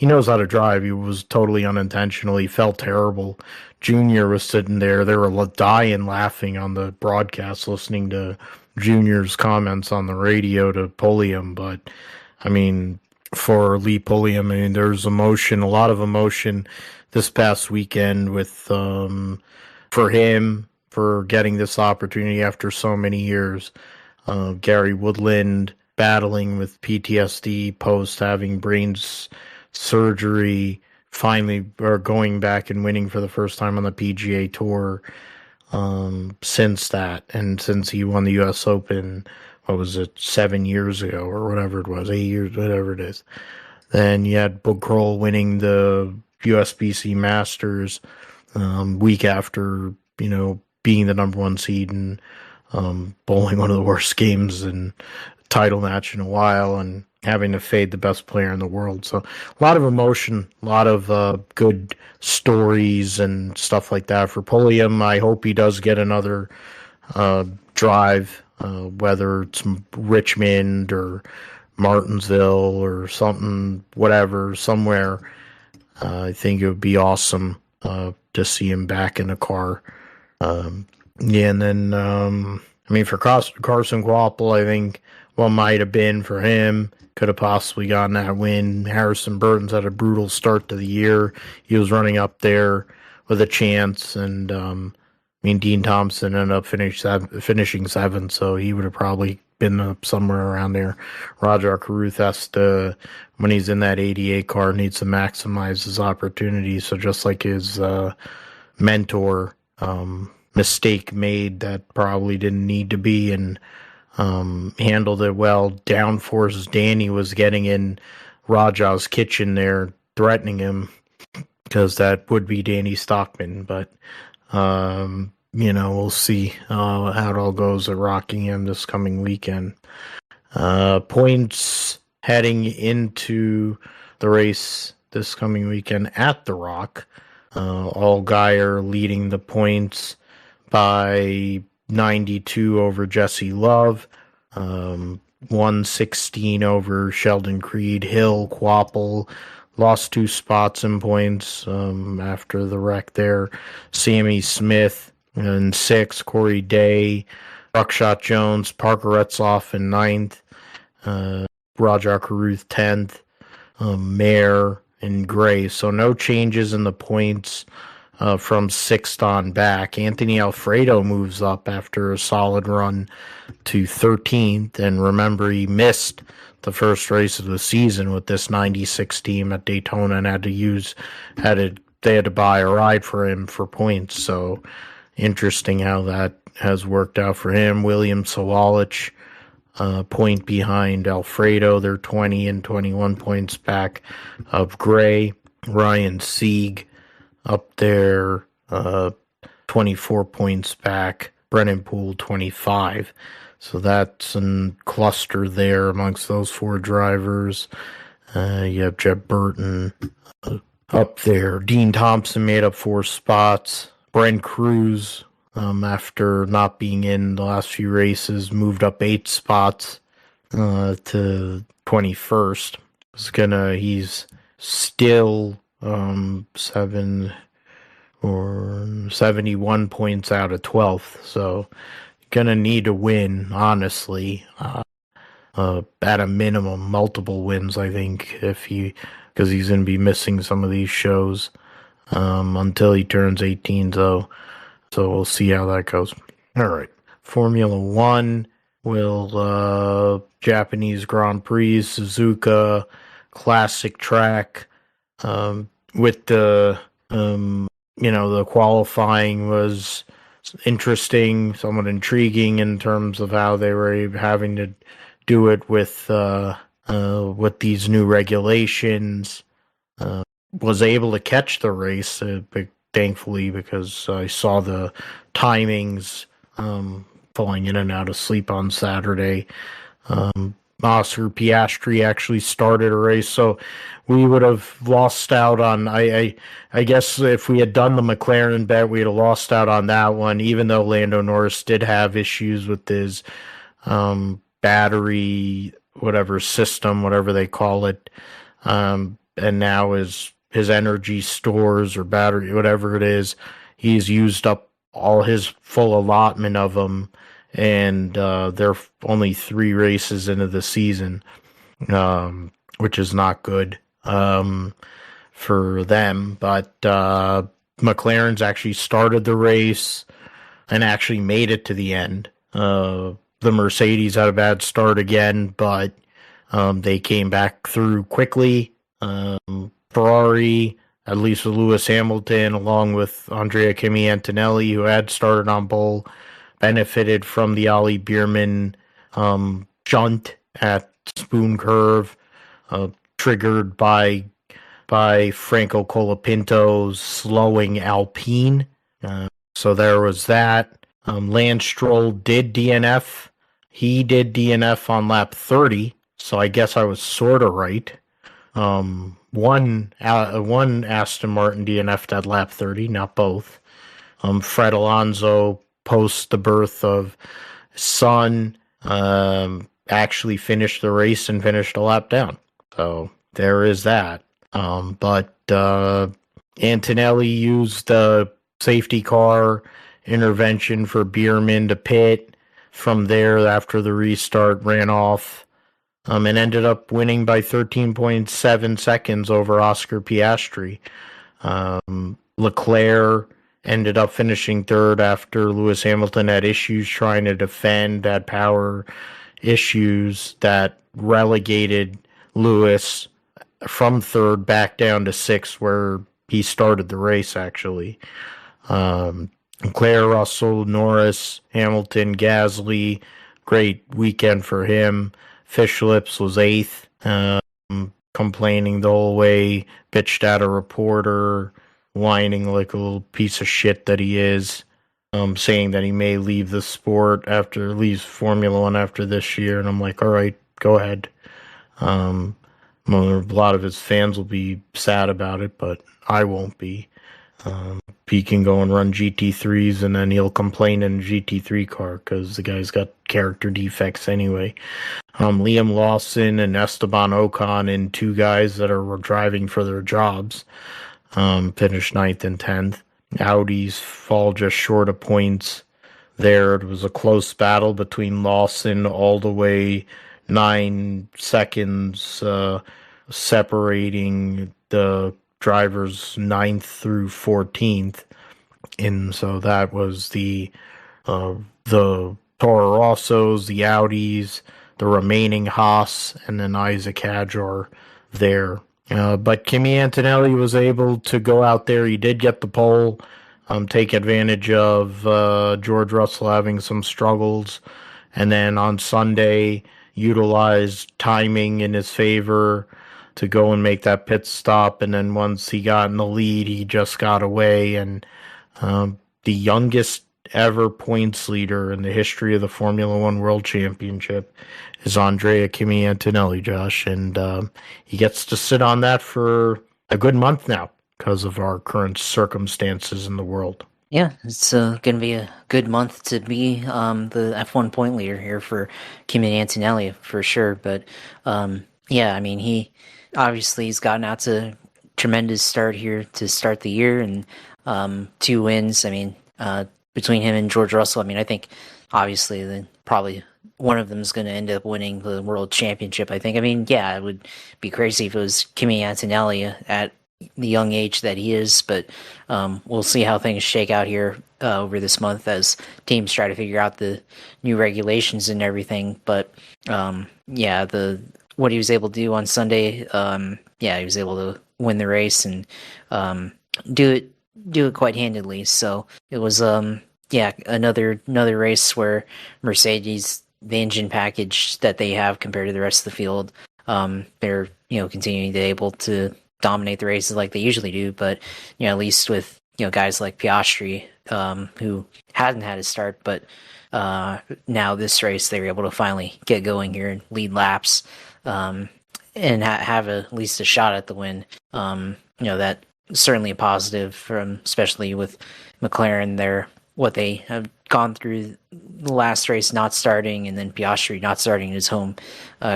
how to drive. He was totally unintentional. He felt terrible. Junior was sitting there. They were dying laughing on the broadcast, listening to Junior's comments on the radio to Pulliam. But for Lee Pulliam, there's emotion, a lot of emotion this past weekend with for him, for getting this opportunity after so many years. Gary Woodland battling with PTSD post having brain surgery, finally going back and winning for the first time on the PGA Tour since that, and since he won the U.S. Open, what was it, 7 years ago or whatever it was, 8 years, whatever it is. Then you had Boog Kroll winning the USBC Masters week after, being the number one seed and bowling one of the worst games and title match in a while and having to fade the best player in the world. So a lot of emotion, a lot of good stories and stuff like that for Pulliam. I hope he does get another drive, whether it's Richmond or Martinsville or something, whatever, somewhere. I think it would be awesome to see him back in a car. And then, for Carson Guapel, I think what might have been for him could have possibly gotten that win. Harrison Burton's had a brutal start to the year. He was running up there with a chance, and Dean Thompson ended up finishing seventh, so he would have probably been somewhere around there. Roger Carruth has to, when he's in that 88 car, needs to maximize his opportunities. So just like his mentor, mistake made that probably didn't need to be, and handled it well. Downforce Danny was getting in Rajah's kitchen there, threatening him, because that would be Danny Stockman. But we'll see how it all goes at Rockingham this coming weekend. Points heading into the race this coming weekend at the Rock. Allgaier leading the points by 92 over Jesse Love, 116 over Sheldon Creed. Hill, Quapple lost 2 spots in points after the wreck there. Sammy Smith in 6th, Corey Day, Buckshot Jones, Parker Retzloff in 9th, Roger Carruth 10th, Mayer and Gray. So no changes in the points from 6th on back. Anthony Alfredo moves up after a solid run to 13th. And remember, he missed the first race of the season with this 96 team at Daytona and they had to buy a ride for him for points. So interesting how that has worked out for him. William Sawalich, point behind Alfredo. They're 20 and 21 points back of Gray. Ryan Sieg up there, 24 points back. Brennan Poole, 25. So that's a cluster there amongst those 4 drivers. You have Jeb Burton up there. Dean Thompson made up 4 spots. Brent Cruz, after not being in the last few races, moved up 8 spots to 21st. He's still 71 points out of 12th, so gonna need to win, honestly, at a minimum multiple wins, I think, because he's gonna be missing some of these shows until he turns 18, so we'll see how that goes. All right, Formula One Japanese Grand Prix, Suzuka classic track, with the the qualifying was interesting, somewhat intriguing in terms of how they were having to do it with these new regulations. Was able to catch the race, thankfully, because I saw the timings falling in and out of sleep on Saturday. Oscar Piastri actually started a race, so we would have lost out on, I guess if we had done the McLaren bet, we'd have lost out on that one, even though Lando Norris did have issues with his battery, whatever system, whatever they call it, and now his energy stores or battery, whatever it is, he's used up all his full allotment of them, and they're only 3 races into the season, which is not good for them. But McLaren's actually started the race. and actually made it to the end. The Mercedes had a bad start again, but they came back through quickly. Ferrari, at least with Lewis Hamilton, along with Andrea Kimi Antonelli, who had started on pole, benefited from the Ollie Bierman shunt at Spoon Curve, triggered by Franco Colapinto's slowing Alpine. So there was that. Lance Stroll did DNF. He did DNF on lap 30, so I guess I was sort of right. One Aston Martin DNF'd at lap 30, not both. Fred Alonso, post the birth of his son, actually finished the race and finished a lap down. So there is that. But Antonelli used the safety car intervention for Bierman to pit. From there, after the restart, ran off and ended up winning by 13.7 seconds over Oscar Piastri. Leclerc ended up finishing third after Lewis Hamilton had issues trying to defend, had power issues that relegated Lewis from third back down to sixth, where he started the race, actually. Leclerc, Russell, Norris, Hamilton, Gasly, great weekend for him. Fishlips was eighth, complaining the whole way, bitched at a reporter, whining like a little piece of shit that he is, saying that he may leave the sport leaves Formula One after this year. And I'm like, all right, go ahead. A lot of his fans will be sad about it, but I won't be. He can go and run GT3s, and then he'll complain in a GT3 car because the guy's got character defects anyway. Liam Lawson and Esteban Ocon, and two guys that are driving for their jobs, finished 9th and 10th. Audis fall just short of points there. It was a close battle between Lawson all the way 9 seconds separating the drivers 9th through 14th. And so that was the Toro Rossos, the Audis, the remaining Haas, and then Isaac Hadjar there. But Kimi Antonelli was able to go out there. He did get the pole, take advantage of George Russell having some struggles. And then on Sunday, utilized timing in his favor to go and make that pit stop. And then once he got in the lead, he just got away. And the youngest ever points leader in the history of the Formula One World Championship is Andrea Kimi Antonelli, Josh. And he gets to sit on that for a good month now because of our current circumstances in the world. Yeah, it's going to be a good month to be the F1 point leader here for Kimi Antonelli for sure. But yeah, I mean, he's gotten out to a tremendous start here to start the year, and 2 wins. I mean, between him and George Russell, I mean, I think obviously probably one of them is going to end up winning the world championship. I think. I mean, yeah, it would be crazy if it was Kimi Antonelli at the young age that he is, but we'll see how things shake out here over this month as teams try to figure out the new regulations and everything. But yeah, what he was able to do on Sunday, yeah, he was able to win the race and do it quite handedly. So it was yeah, another race where Mercedes, the engine package that they have compared to the rest of the field, they're continuing to able to dominate the races like they usually do, but at least with guys like Piastri, who hadn't had a start, but now this race they were able to finally get going here and lead laps, and have at least a shot at the win. That certainly a positive from, especially with McLaren there, what they have gone through the last race not starting, and then Piastri not starting his home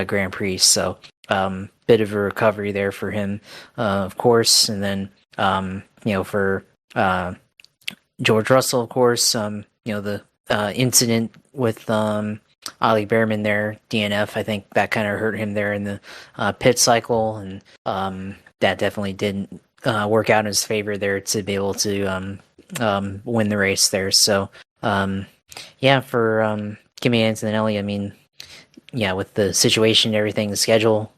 Grand Prix. So bit of a recovery there for him, of course. And then for George Russell, of course, the incident with Ollie Behrman there, DNF, I think that kind of hurt him there in the pit cycle, and that definitely didn't work out in his favor there to be able to win the race there. So Yeah, for Kimi Antonelli, I mean, yeah, with the situation and everything, the schedule,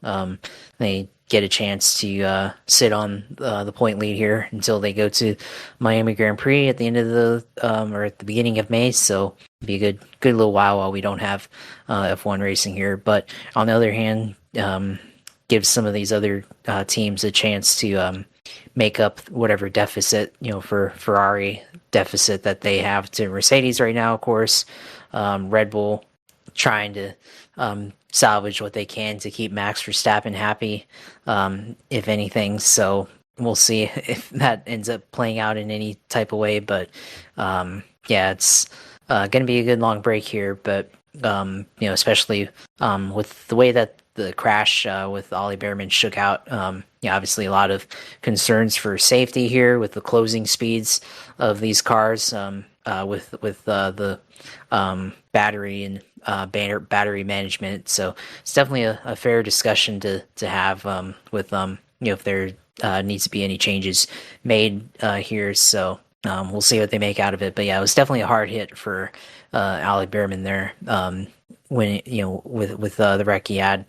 they get a chance to sit on the point lead here until they go to Miami Grand Prix at the end of the or at the beginning of May. So it'll be a good little while we don't have F1 racing here. But on the other hand, gives some of these other teams a chance to make up whatever deficit, for Ferrari deficit that they have to Mercedes right now. Of course, Red Bull trying to salvage what they can to keep Max Verstappen happy, if anything. So we'll see if that ends up playing out in any type of way. But yeah, it's going to be a good long break here. But especially with the way that the crash with Ollie Behrman shook out. Obviously a lot of concerns for safety here with the closing speeds of these cars, with the battery and battery management. So it's definitely a fair discussion to have with if there needs to be any changes made here. So we'll see what they make out of it. But yeah, it was definitely a hard hit for Ollie Behrman there. When with the wreck he had,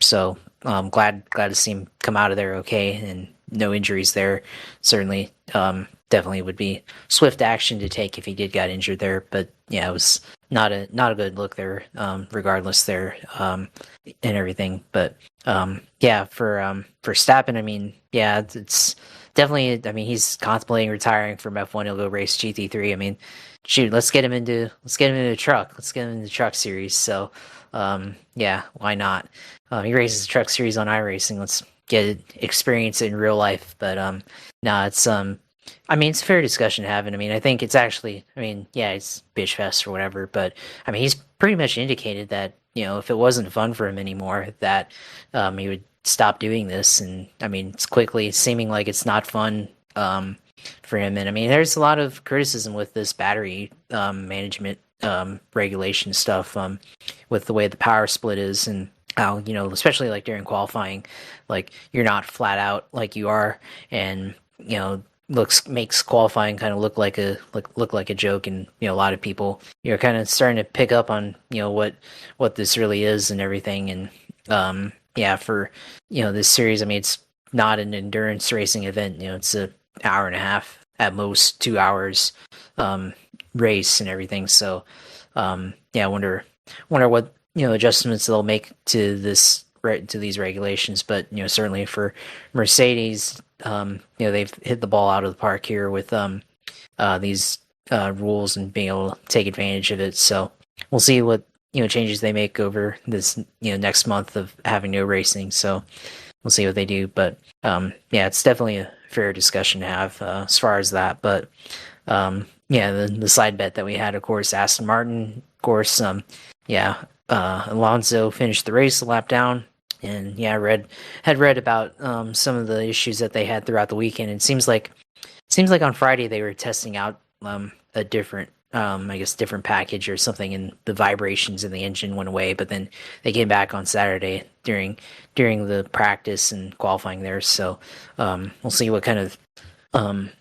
so glad to see him come out of there okay and no injuries there. Certainly, definitely would be swift action to take if he did get injured there. But yeah, it was not a good look there, regardless there, and everything. But yeah, for Verstappen, I mean, yeah, it's definitely. I mean, he's contemplating retiring from F1. He'll go race GT3. I mean, shoot, let's get him into the truck. Let's get him into the truck series. So, yeah, why not? He races the truck series on iRacing. Let's experience it in real life. But no, it's I mean, it's a fair discussion to have. And I mean, I think it's actually, I mean, yeah, it's bitch fest or whatever. But I mean, he's pretty much indicated that if it wasn't fun for him anymore, that he would stop doing this. And I mean, it's quickly seeming like it's not fun. For him. And I mean, there's a lot of criticism with this battery management regulation stuff, with the way the power split is, and how especially like during qualifying, like you're not flat out like you are, and makes qualifying kind of look like a joke, and a lot of people kind of starting to pick up on what this really is and everything. And yeah, for this series, I mean, it's not an endurance racing event. It's a hour and a half at most, 2 hours race and everything. So yeah, I wonder what adjustments they'll make to these regulations. But certainly for Mercedes, they've hit the ball out of the park here with these rules and being able to take advantage of it. So we'll see what changes they make over this next month of having no racing. So we'll see what they do. But yeah, it's definitely a fair discussion to have as far as that. But yeah, the side bet that we had, of course, Aston Martin, of course, yeah, Alonso finished the race a lap down, and yeah, had read about some of the issues that they had throughout the weekend. It seems like on Friday they were testing out a different I guess different package or something, and the vibrations in the engine went away. But then they came back on Saturday during the practice and qualifying there. So we'll see what kind of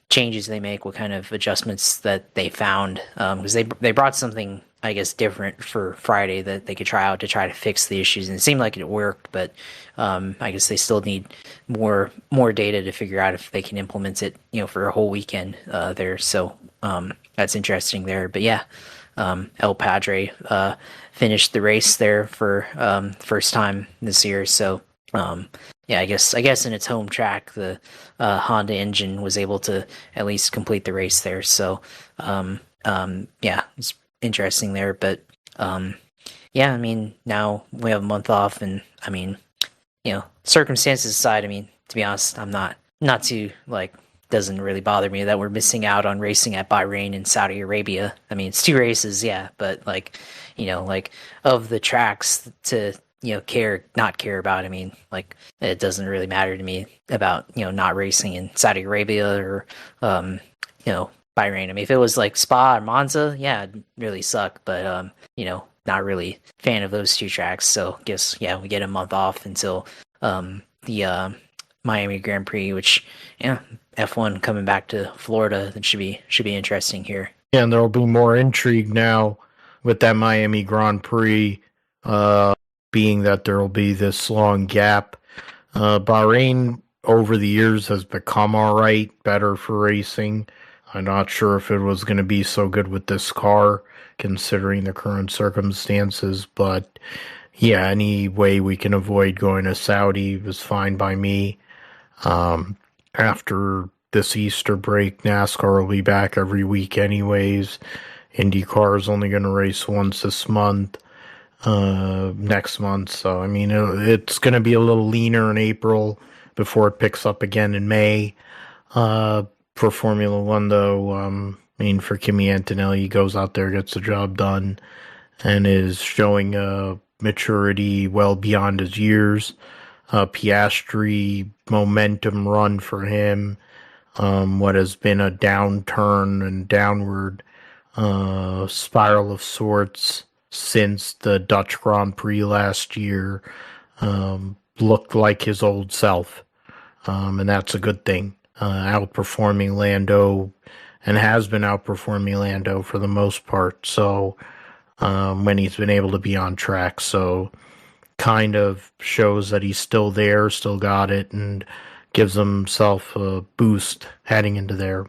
changes they make, what kind of adjustments that they found, because they brought something, I guess, different for Friday that they could try out to try to fix the issues, and it seemed like it worked. But I guess they still need more data to figure out if they can implement it, for a whole weekend there. So that's interesting there. But yeah, El Padre finished the race there for first time this year. So yeah, I guess in its home track, the Honda engine was able to at least complete the race there. So yeah, it's interesting there. But yeah, I mean, now we have a month off, and I mean, circumstances aside, I mean, to be honest, I'm not too doesn't really bother me that we're missing out on racing at Bahrain and Saudi Arabia. I mean, it's 2 races, yeah, but of the tracks to not care about, I mean, it doesn't really matter to me about not racing in Saudi Arabia or Bahrain. I mean, if it was like Spa or Monza, yeah, it'd really suck, but not really fan of those 2 tracks. So I guess, yeah, we get a month off until the Miami Grand Prix, which, yeah, F1 coming back to Florida, that should be interesting here. And there'll be more intrigue now with that Miami Grand Prix, being that there'll be this long gap. Bahrain over the years has become all right, better for racing. I'm not sure if it was going to be so good with this car, considering the current circumstances, but yeah, any way we can avoid going to Saudi was fine by me. After this Easter break, NASCAR will be back every week anyways. IndyCar is only going to race once this month, next month. So, I mean, it's going to be a little leaner in April before it picks up again in May. For Formula One, though, I mean, for Kimi Antonelli, he goes out there, gets the job done, and is showing maturity well beyond his years. Piastri momentum run for him. What has been a downturn and downward spiral of sorts since the Dutch Grand Prix last year, looked like his old self, and that's a good thing. Outperforming Lando, and has been outperforming Lando for the most part. So when he's been able to be on track, so kind of shows that he's still there, still got it, and gives himself a boost heading into there.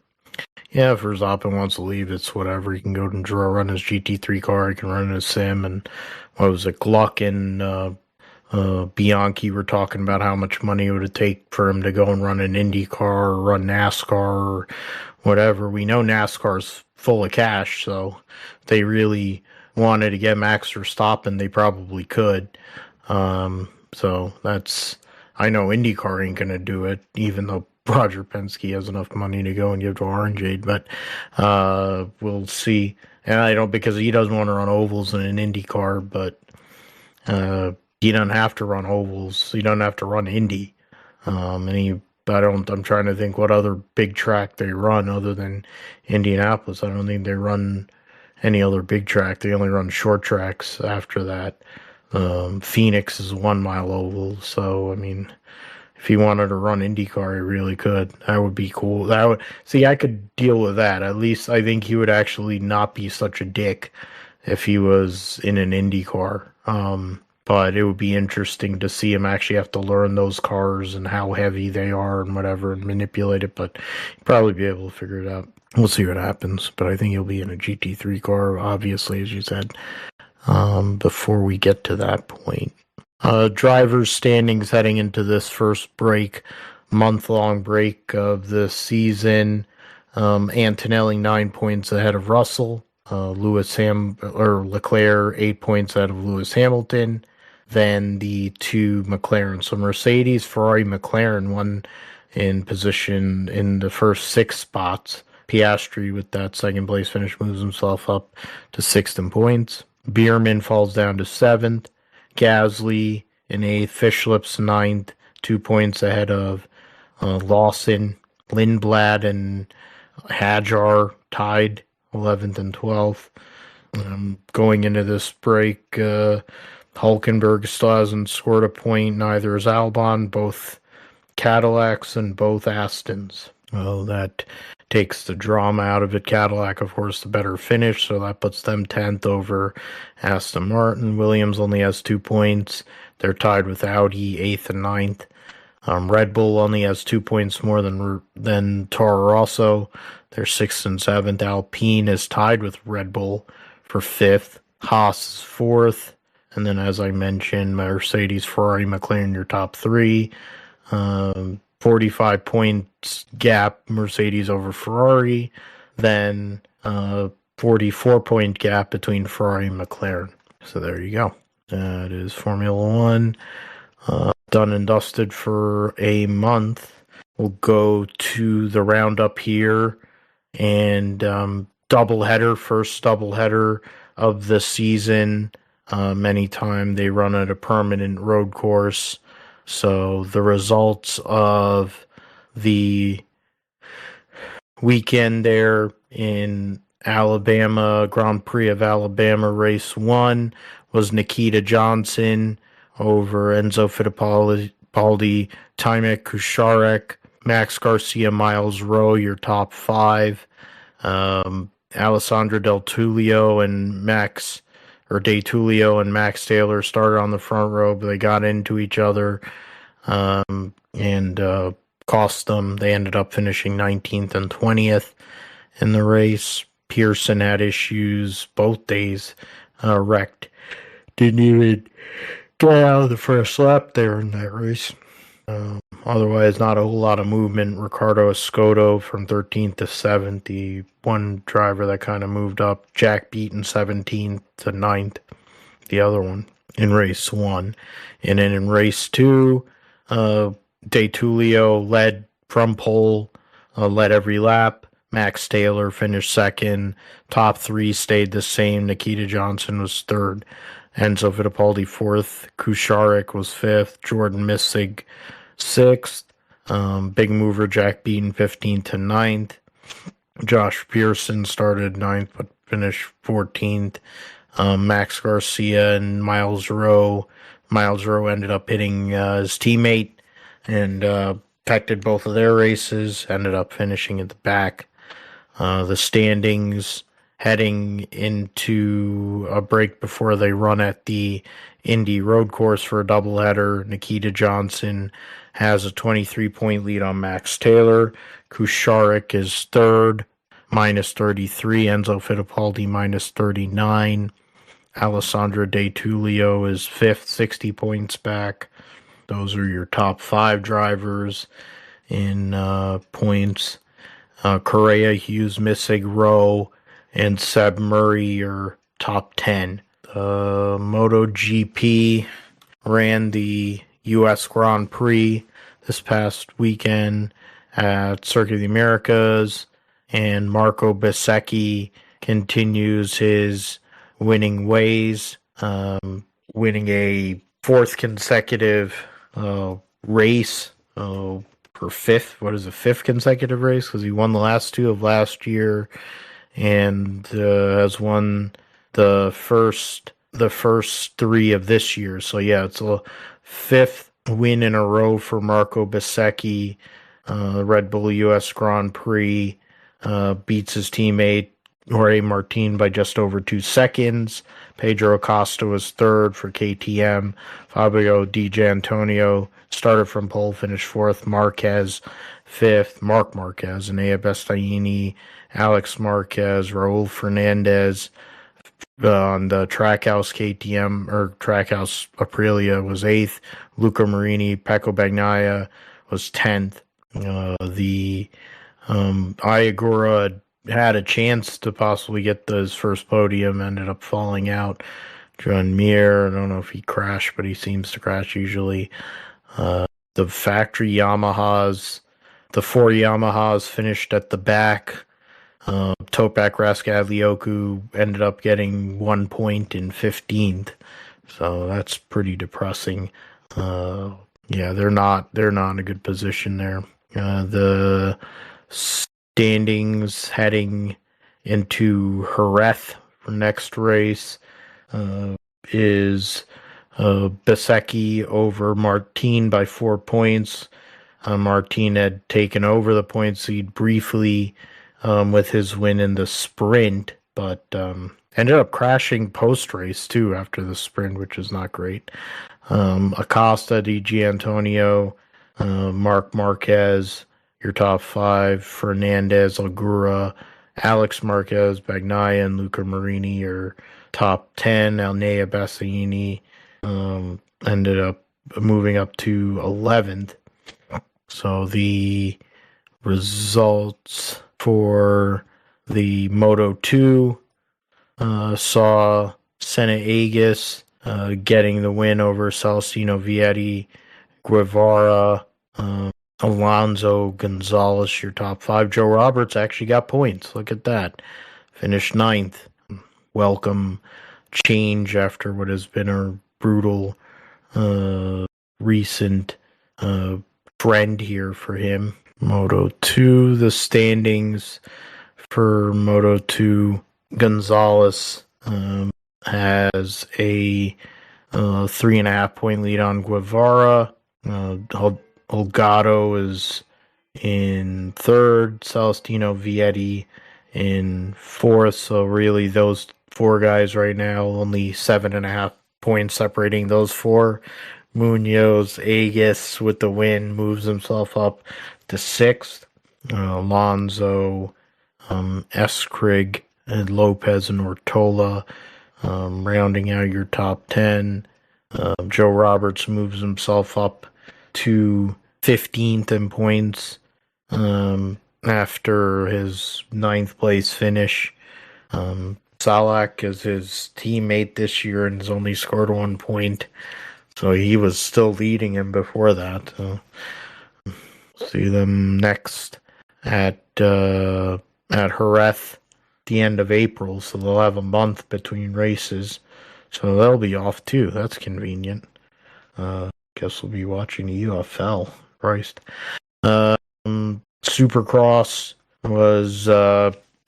Yeah, if Verstappen wants to leave, it's whatever. He can go and run his GT3 car. He can run his sim. And what was it? Gluck and Bianchi were talking about how much money it would take for him to go and run an IndyCar or run NASCAR or whatever. We know NASCAR's full of cash, so if they really wanted to get Max Verstappen, they probably could. So that's, I know IndyCar ain't going to do it, even though Roger Penske has enough money to go and give to Orangeade, but we'll see. And I don't, because he doesn't want to run ovals in an IndyCar, but he doesn't have to run ovals. He doesn't have to run Indy. I'm trying to think what other big track they run other than Indianapolis. I don't think they run any other big track. They only run short tracks after that. Phoenix is 1 mile oval, so I mean, if he wanted to run IndyCar, he really could. That would be cool. I could deal with that. At least I think he would actually not be such a dick if he was in an IndyCar. But it would be interesting to see him actually have to learn those cars and how heavy they are and whatever and manipulate it, but he'd probably be able to figure it out. We'll see what happens, but I think he'll be in a GT3 car, obviously, as you said, before we get to that point. Drivers' standings heading into this first break, month-long break of the season. Antonelli 9 points ahead of Russell. Leclerc 8 points ahead of Lewis Hamilton. Then the two McLaren. So Mercedes, Ferrari, McLaren won in position in the first 6 spots. Piastri, with that second place finish, moves himself up to 6th in points. Bierman falls down to 7th. Gasly in 8th. Fischlip's 9th, 2 points ahead of Lawson. Lindblad and Hajar tied 11th and 12th. Going into this break, Hulkenberg still hasn't scored a point. Neither is Albon. Both Cadillacs and both Astons. Well, that takes the drama out of it. Cadillac, of course, the better finish, so that puts them 10th over Aston Martin. Williams only has 2 points. They're tied with Audi, 8th and 9th. Red Bull only has 2 points more than Toro Rosso. They're 6th and 7th. Alpine is tied with Red Bull for 5th. Haas is 4th. And then, as I mentioned, Mercedes, Ferrari, McLaren, your top 3. 45 points gap, Mercedes over Ferrari. Then 44-point gap between Ferrari and McLaren. So there you go. That is Formula One. Done and dusted for a month. We'll go to the roundup here. And doubleheader, first doubleheader of the season. Anytime they run at a permanent road course. So the results of the weekend there in Alabama, Grand Prix of Alabama, race 1 was Nikita Johnson over Enzo Fittipaldi, Taimek Kusharek, Max Garcia, Miles Rowe, your top 5. Alessandro Del Tullio and De Tullio and Max Taylor started on the front row, but they got into each other and cost them. They ended up finishing 19th and 20th in the race. Pearson had issues both days, wrecked. Didn't even get out of the first lap there in that race. Otherwise, not a whole lot of movement. Ricardo Escoto from 13th to 7th, the one driver that kind of moved up. Jack Beaton 17th to 9th, the other one in race 1. And then in race 2, De Tullio led from pole, led every lap. Max Taylor finished second. Top 3 stayed the same. Nikita Johnson was third. Enzo Fittipaldi fourth. Kucharek was fifth. Jordan Missig sixth. Big mover Jack Beaton 15th to 9th. Josh Pearson started 9th but finished 14th. Max Garcia and Miles Rowe. Miles Rowe ended up hitting his teammate and affected both of their races. Ended up finishing at the back. The standings heading into a break before they run at the Indy road course for a doubleheader. Nikita Johnson has a 23-point lead on Max Taylor. Kucharek is third, minus 33. Enzo Fittipaldi, minus 39. Alessandro De Tullio is fifth, 60 points back. Those are your top 5 drivers in points. Correa, Hughes, Missig, Rowe, and Seb Murray are top 10. MotoGP ran the U.S. Grand Prix this past weekend at Circuit of the Americas, and Marco Bezzecchi continues his winning ways, winning a 4th consecutive race for fifth consecutive race, because he won the last 2 of last year and has won the first 3 of this year. So yeah, it's a 5th win in a row for Marco Bezzecchi. Red Bull US Grand Prix, beats his teammate Jorge Martin by just over 2 seconds. Pedro Acosta was third for KTM. Fabio Di Gianantonio started from pole, finished 4th. Marquez 5th. Marc Marquez, Enea Bastianini, Alex Marquez, Raul Fernandez. On the Trackhouse KTM, or Trackhouse Aprilia, was 8th. Luca Marini, Pecco Bagnaia was 10th. The Ayagura had a chance to possibly get his first podium, ended up falling out. John Mir, I don't know if he crashed, but he seems to crash usually. The factory Yamahas, the 4 Yamahas finished at the back. Topak Raskadlioku ended up getting 1 point in 15th, so that's pretty depressing. Yeah, they're not in a good position there. The standings heading into Jerez for next race is Bezzecchi over Martin by 4 points. Martin had taken over the points lead briefly with his win in the sprint, but ended up crashing post-race too after the sprint, which is not great. Acosta, Di Gianantonio, Marc Marquez, your top 5. Fernandez, Algura, Alex Marquez, Bagnaia, and Luca Marini, your top 10. Enea Bastianini ended up moving up to 11th. So the results for the Moto2 saw Senna Agis getting the win over Celestino Vietti, Guevara, Alonso Gonzalez, your top 5. Joe Roberts actually got points. Look at that. Finished 9th. Welcome change after what has been a brutal recent trend here for him. Moto2, the standings for Moto2, Gonzalez has a 3.5 point lead on Guevara. Holgado is in third. Celestino Vietti in fourth. So really, those four guys right now, only 7.5 points separating those four. Munoz, Agus with the win moves himself up to sixth. Alonso, Eskrig, and Lopez and Ortola rounding out your top 10. Joe Roberts moves himself up to 15th in points after his 9th place finish. Salak is his teammate this year and has only scored 1 point. So he was still leading him before that. See them next at Jerez the end of April, so they'll have a month between races. So they'll be off too. That's convenient. Guess we'll be watching the UFL. Christ. Supercross was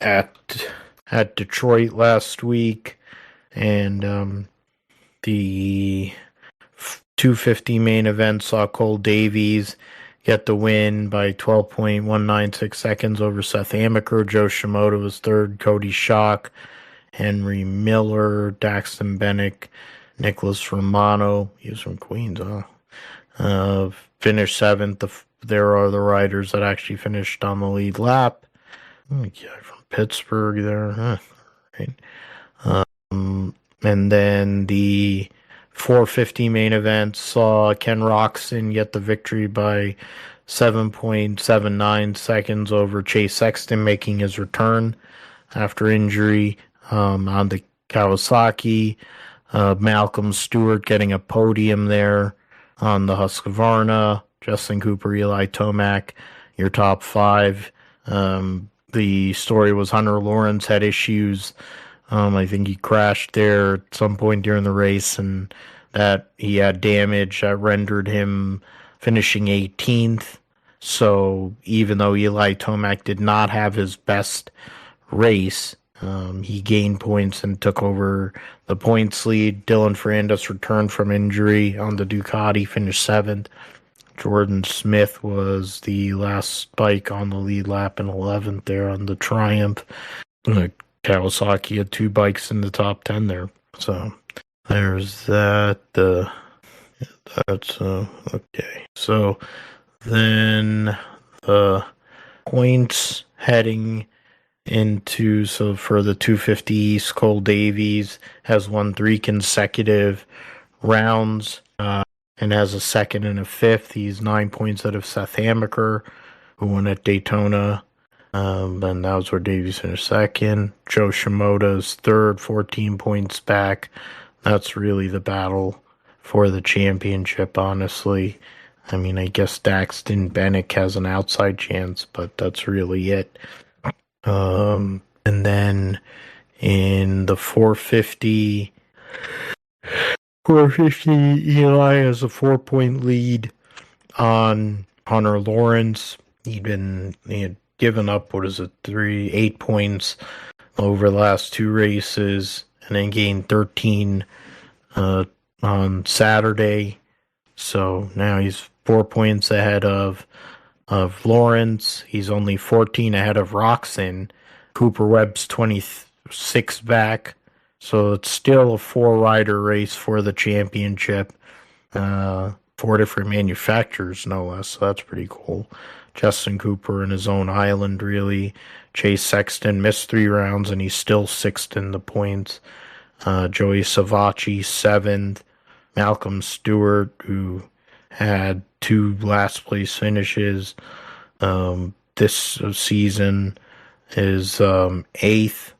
at Detroit last week, and the 250 main event saw Cole Davies get the win by 12.196 seconds over Seth Amaker. Joe Shimoda was third. Cody Schock, Henry Miller, Daxton Bennick, Nicholas Romano. He was from Queens, huh? Finished seventh. There are the riders that actually finished on the lead lap. Guy from Pittsburgh there, huh? Right. And then the 450 main event saw Ken Roxon get the victory by 7.79 seconds over Chase Sexton, making his return after injury on the Kawasaki. Malcolm Stewart getting a podium there on the Husqvarna. Justin Cooper, Eli Tomac, your top five. The story was Hunter Lawrence had issues. I think he crashed there at some point during the race, and that he had damage that rendered him finishing 18th. So even though Eli Tomac did not have his best race, he gained points and took over the points lead. Dylan Ferrandis returned from injury on the Ducati, finished 7th. Jordan Smith was the last bike on the lead lap in 11th there on the Triumph. Kawasaki had 2 bikes in the top 10 there. So there's that. That's okay. So then the points heading into, so for the 250 East, Cole Davies has won 3 consecutive rounds and has a 2nd and a 5th. He's 9 points out of Seth Amaker, who won at Daytona. And that was where Davies finished 2nd. Joe Shimoda's 3rd, 14 points back. That's really the battle for the championship, honestly. I mean, I guess Daxton Bennick has an outside chance, but that's really it. And then in the 450, Eli has a 4-point lead on Hunter Lawrence. He had given up, 8 points over the last 2 races, and then gained 13 on Saturday. So now he's 4 points ahead of Lawrence. He's only 14 ahead of Roxon. Cooper Webb's 26 back. So it's still a 4-rider race for the championship. 4 different manufacturers, no less. So that's pretty cool. Justin Cooper in his own island, really. Chase Sexton missed 3 rounds, and he's still 6th in the points. Joey Savacci, 7th. Malcolm Stewart, who had 2 last-place finishes this season, is 8th.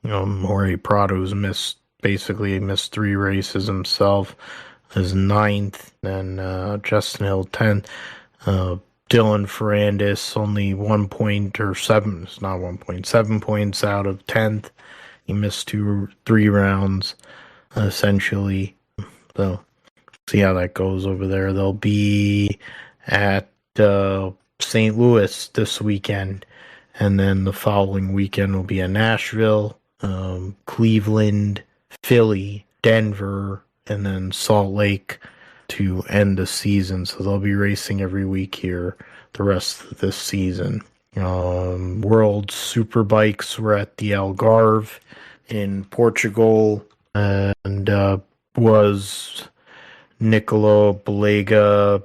Jorge Prado's missed 3 races himself, is 9th. Then Justin Hill, 10th. Dylan Ferrandis, only 1 point, or 7, it's not 1 point, 7 points out of 10th. He missed 3 rounds, essentially. So, see how that goes over there. They'll be at St. Louis this weekend, and then the following weekend will be in Nashville, Cleveland, Philly, Denver, and then Salt Lake to end the season. So they'll be racing every week here the rest of this season. World Superbikes were at the Algarve in Portugal, and was Nicolo Balega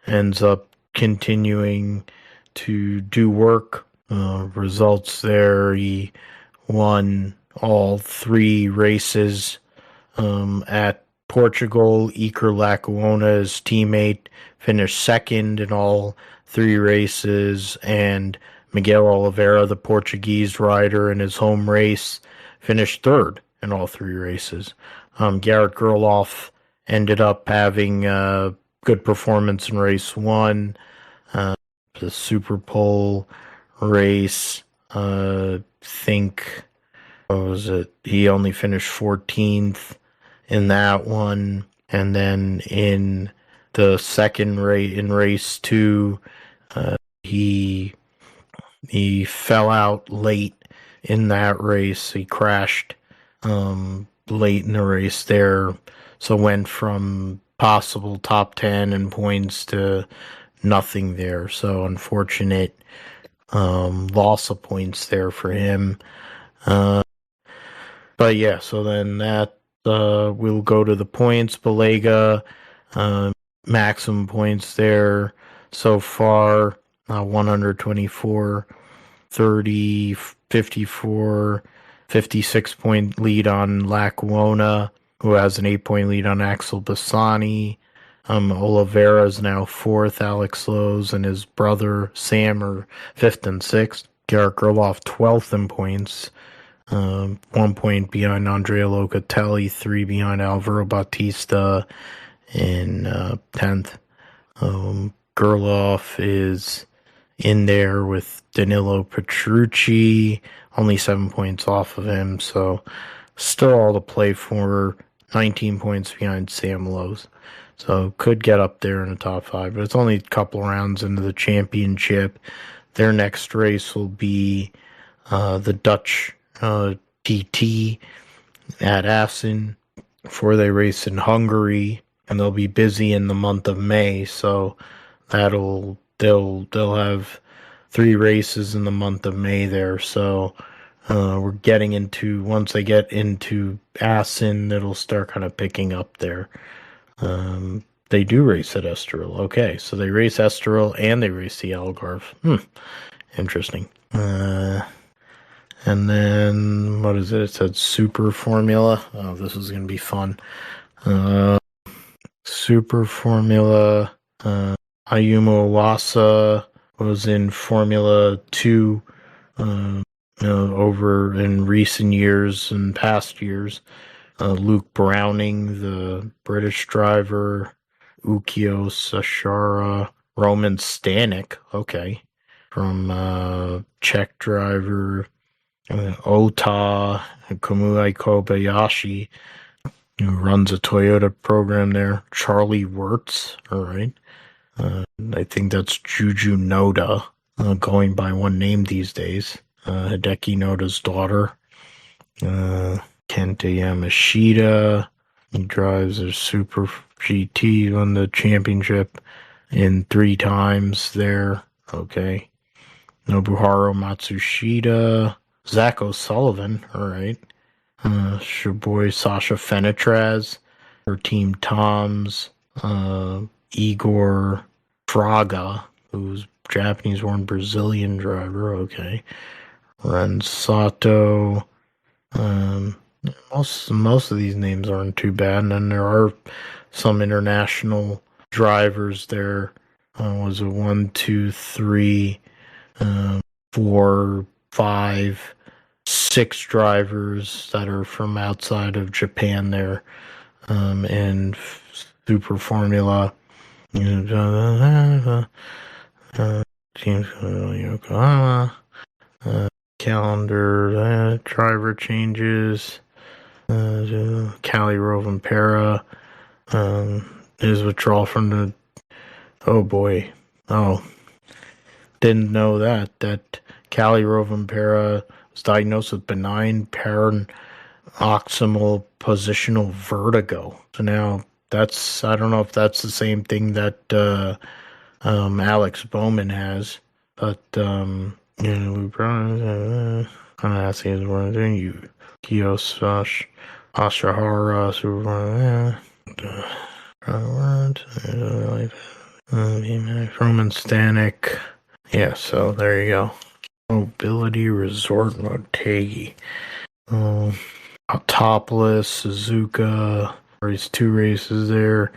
ends up continuing to do work. Results there, he won all 3 races at Portugal. Iker Lecuona, his teammate, finished second in all 3 races, and Miguel Oliveira, the Portuguese rider in his home race, finished third in all 3 races. Garrett Gerloff ended up having a good performance in race 1. The Super Pole race, think, what was it? He only finished 14th in that one. And then in the second race, in race 2, he fell out late in that race. He crashed late in the race there, so went from possible top 10 in points to nothing there. So unfortunate loss of points there for him. But yeah, so then that we'll go to the points. Balega, maximum points there so far, 124, 30, 54, 56-point lead on Lecuona, who has an 8-point lead on Axel Bassani. Oliveira is now 4th. Alex Lowe's and his brother Sam are 5th and 6th. Garrett Gerloff 12th in points. 1 point behind Andrea Locatelli, 3 behind Alvaro Bautista in 10th. Gerloff is in there with Danilo Petrucci, only 7 points off of him, so still all to play for. 19 points behind Sam Lowe's. So could get up there in the top 5, but it's only a couple rounds into the championship. Their next race will be the Dutch TT at Assen before they race in Hungary, and they'll be busy in the month of May. So they'll have 3 races in the month of May there. So we're getting into, once they get into Assen, it'll start kind of picking up there. They do race at Estoril. Okay, so they race Estoril and they race the Algarve. Interesting. And then, what is it? It said Super Formula. Oh, this is going to be fun. Super Formula. Ayumu Iwasa was in Formula 2 over in recent years and past years. Luke Browning, the British driver. Ukio Sashara. Roman Stanek, okay, from Czech driver. Ota Kamui Kobayashi, who runs a Toyota program there. Charlie Wirtz, all right. I think that's Juju Noda, going by one name these days. Hideki Noda's daughter. Kenta Yamashita. He drives a Super GT, won the championship in 3 times there. Okay. Nobuharu Matsushita. Zach O'Sullivan, all right. Your boy Sasha Fenitraz, her team Toms. Igor Fraga, who's Japanese-born Brazilian driver, okay. Ren Sato. Most of these names aren't too bad, and then there are some international drivers there. Was it 1, 2, 3, 4, 5, 6 drivers that are from outside of Japan there, and Super Formula. Teams Yokohama. Calendar, driver changes. Cali Rovanpera. His withdrawal from the. Oh boy. Oh. Didn't know that Cali Rovanpera was diagnosed with benign paroxysmal positional vertigo. So now that's, I don't know if that's the same thing that Alex Bowman has, but we probably I'm asking what you Kiyos Ashahara Super Roman Stanek. Yeah, so there you go. Mobility Resort Motegi. Topless, Suzuka. There's 2 races there.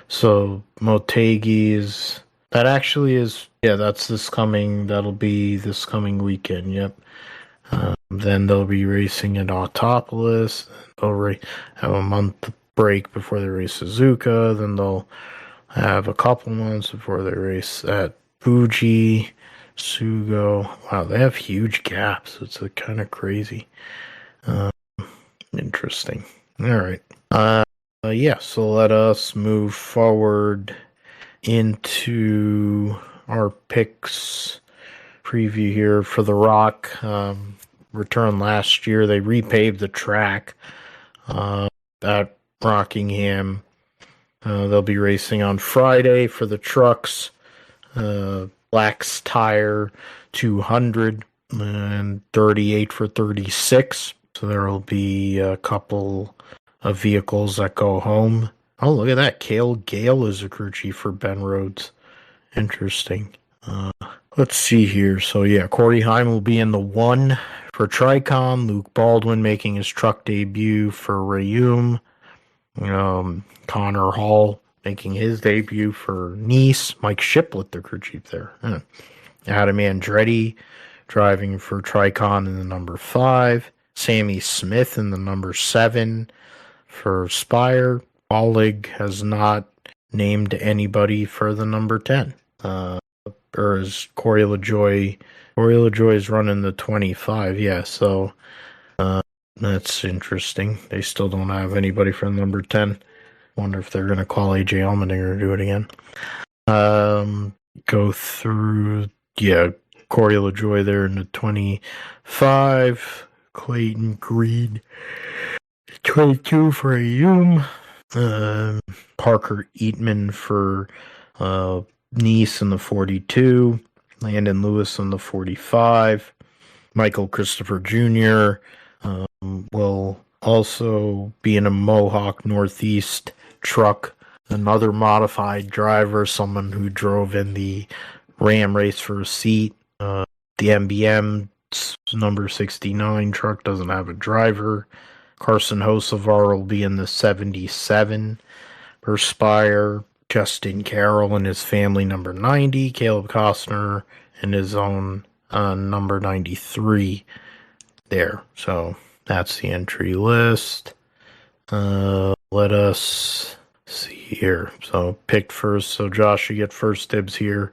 So Motegi is that actually is that's that'll be this coming weekend, yep. Then they'll be racing at Autopolis. They'll have a month break before they race Suzuka. Then they'll have a couple months before they race at Fuji, Sugo. Wow, they have huge gaps. It's kind of crazy. Interesting. All right. So let us move forward into our picks preview here for the Rock. Return last year. They repaved the track at Rockingham. They'll be racing on Friday for the trucks. Black's Tire 200 and 38 for 36. So there will be a couple of vehicles that go home. Oh, look at that. Cale Gale is a crew chief for Ben Rhodes. Interesting. Let's see here. So, Corey Heim will be in the 1 for Tricon. Luke Baldwin making his truck debut for Rayum. Connor Hall making his debut for Nice. Mike Shiplett, the crew chief there. Adam Andretti driving for Tricon in the number 5. Sammy Smith in the number 7 for Spire. Wallig has not named anybody for the number 10. Or is Corey LaJoy? Corey LaJoy is running the 25. So that's interesting. They still don't have anybody for the number 10. Wonder if they're going to call AJ Allmendinger to do it again. Go through, Corey LaJoy there in the 25. Clayton Green, 22 for Ayum. Parker Eatman for Nice in the 42. Landon Lewis in the 45. Michael Christopher Jr. Will also be in a Mohawk Northeast truck. Another modified driver, someone who drove in the Ram race for a seat. The MBM number 69 truck doesn't have a driver. Carson Hocevar will be in the 77 for Spire. Justin Carroll and his family number 90. Caleb Costner and his own number 93 there. So that's the entry list. Let us see here. So picked first. So Josh, you get first dibs here.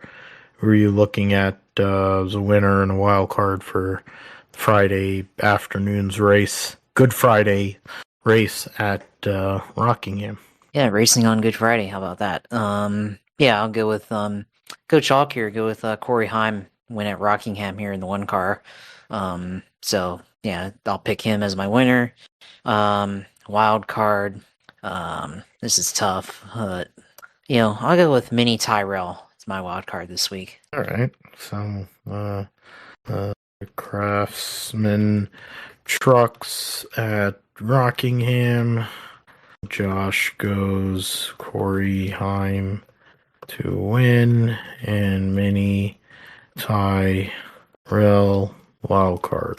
Who are you looking at as a winner and a wild card for Friday afternoon's race? Good Friday race at Rockingham. Yeah, racing on Good Friday. How about that? I'll go with go chalk here. Go with Corey Heim win at Rockingham here in the 1 car. I'll pick him as my winner. Wild card. This is tough. I'll go with Mini Tyrell. It's my wild card this week. All right. So, Craftsman Trucks at Rockingham. Josh goes Corey Heim to win and Mini Tyrell wild card.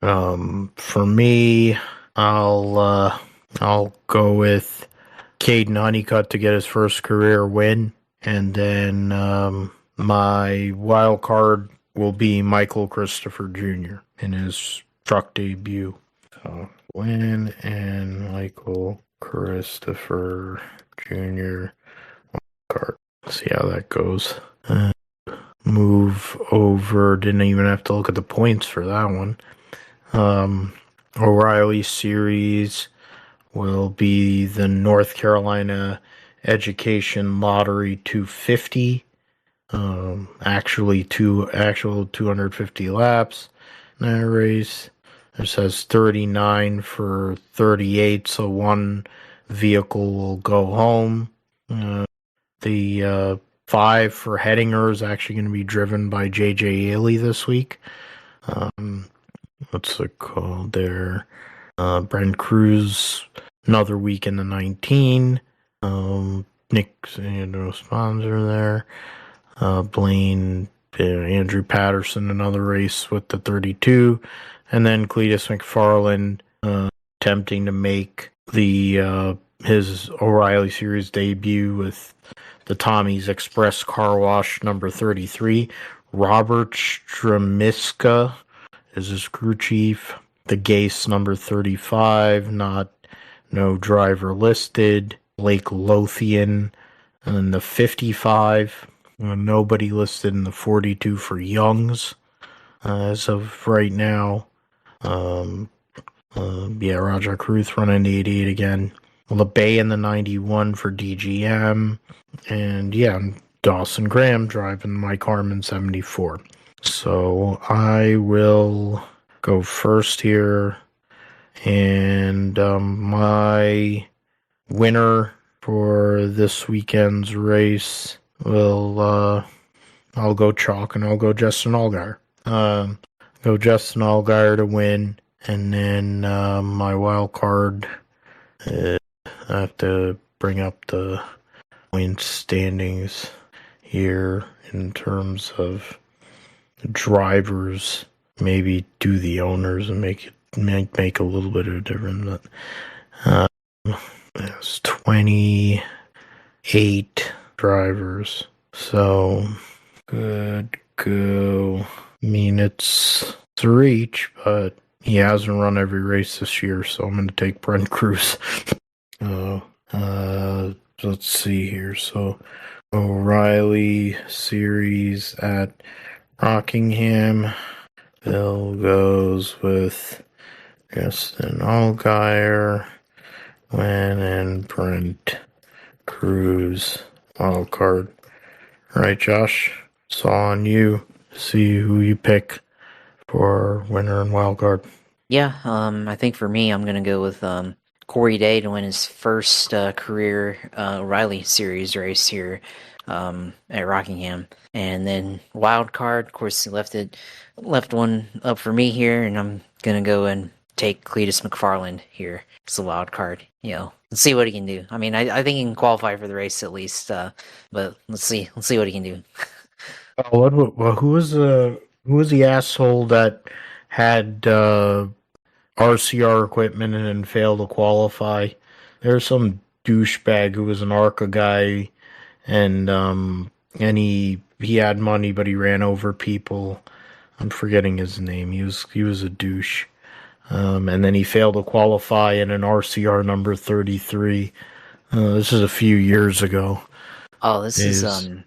For me, I'll go with Caden Honeycutt to get his first career win, and then my wild card will be Michael Christopher Jr. in his truck debut. So win and Michael Christopher Jr. card. See how that goes. Move over. Didn't even have to look at the points for that one. O'Reilly Series will be the North Carolina Education Lottery 250. Actual 250 laps in that race. It says 39 for 38, so one vehicle will go home. The 5 for Hettinger is actually going to be driven by J.J. Ely this week. What's it called there? Brent Cruz, another week in the 19. Nick, sponsor there. Blaine, Andrew Patterson, another race with the 32. And then Cletus McFarland attempting to make the his O'Reilly Series debut with the Tommy's Express Car Wash number 33. Robert Stramiska is his crew chief. The Gase number 35, no driver listed. Blake Lothian, and then the 55, nobody listed in the 42 for Youngs as of right now. Roger Cruth running the 88 again. LeBay in the 91 for DGM. And Dawson Graham driving Mike Harmon 74. So I will go first here. And my winner for this weekend's race will, I'll go chalk and I'll go Justin Allgaier. Go Justin Allgaier to win. And then my wild card, I have to bring up the point standings here in terms of drivers. Maybe do the owners and make a little bit of a difference. There's 28 drivers, so could go. I mean, it's 3 each, but he hasn't run every race this year, so I'm going to take Brent Cruz. Let's see here. So O'Reilly Series at Rockingham. Bill goes with Justin Allgaier, Wynn, and Brent Cruz. Wild card. All right, Josh. It's all on you. See who you pick for winner and wild card. Yeah, I think for me, I'm gonna go with Corey Day to win his first career O'Reilly Series race here at Rockingham, and then wild card. Of course, he left one up for me here, and I'm gonna go and take Cletus McFarland here. It's a wild card. Let's see what he can do. I mean, I think he can qualify for the race at least, but let's see what he can do. Who was the asshole that had RCR equipment and then failed to qualify? There's some douchebag who was an ARCA guy, and he had money, but he ran over people. I'm forgetting his name. He was a douche, and then he failed to qualify in an RCR number 33. This is a few years ago. Oh, this is I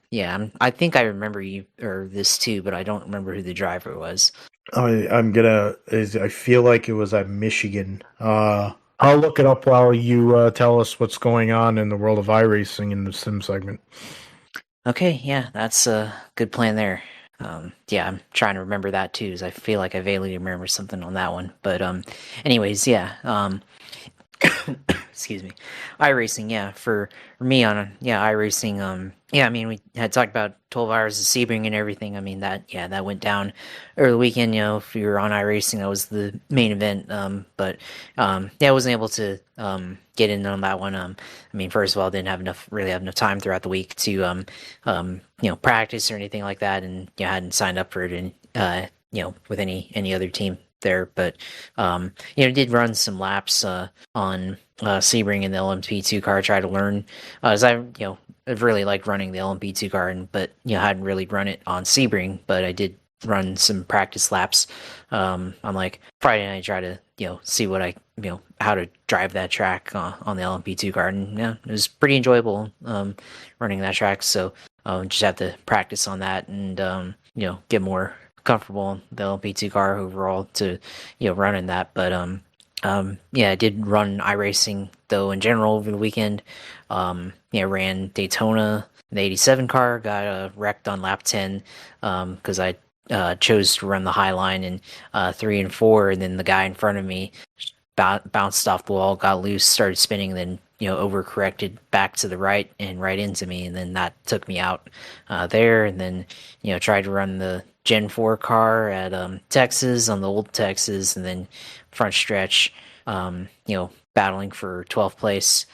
think I remember this too, but I don't remember who the driver was. I feel like it was at Michigan. I'll look it up while you tell us what's going on in the world of iRacing in the sim segment. Okay, yeah, that's a good plan there. I'm trying to remember that too, because I feel like I vaguely remember something on that one. But anyways, excuse me. iRacing, for me on iRacing, I mean, we had talked about 12 hours of Sebring and everything. I mean, that went down over the weekend. If you were on iRacing, that was the main event. But I wasn't able to get in on that one. I mean, first of all, didn't really have enough time throughout the week to practice or anything like that, and hadn't signed up for it with any other team there, but did run some laps on Sebring in the LMP2 car, try to learn, as I've really liked running the LMP2 car, but hadn't really run it on Sebring, but I did run some practice laps on like Friday night, try to see what I how to drive that track on the LMP2 car, and it was pretty enjoyable running that track, so just have to practice on that and get more comfortable in the LMP2 car overall to running that. But I did run iRacing though in general over the weekend. Ran Daytona, the 87 car, got wrecked on lap 10 because I chose to run the high line in 3 and 4, and then the guy in front of me bounced off the wall, got loose, started spinning, and then overcorrected back to the right and right into me, and then that took me out there. And then tried to run the Gen 4 car at Texas on the old Texas, and then front stretch, battling for 12th place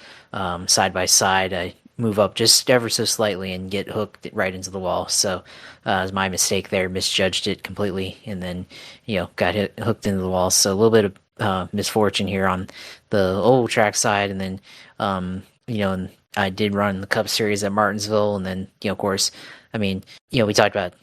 side by side. I move up just ever so slightly and get hooked right into the wall. So it was my mistake there, misjudged it completely, and then got hooked into the wall. So a little bit of misfortune here on the old track side, and then and I did run the Cup Series at Martinsville, and then of course, I mean, we talked about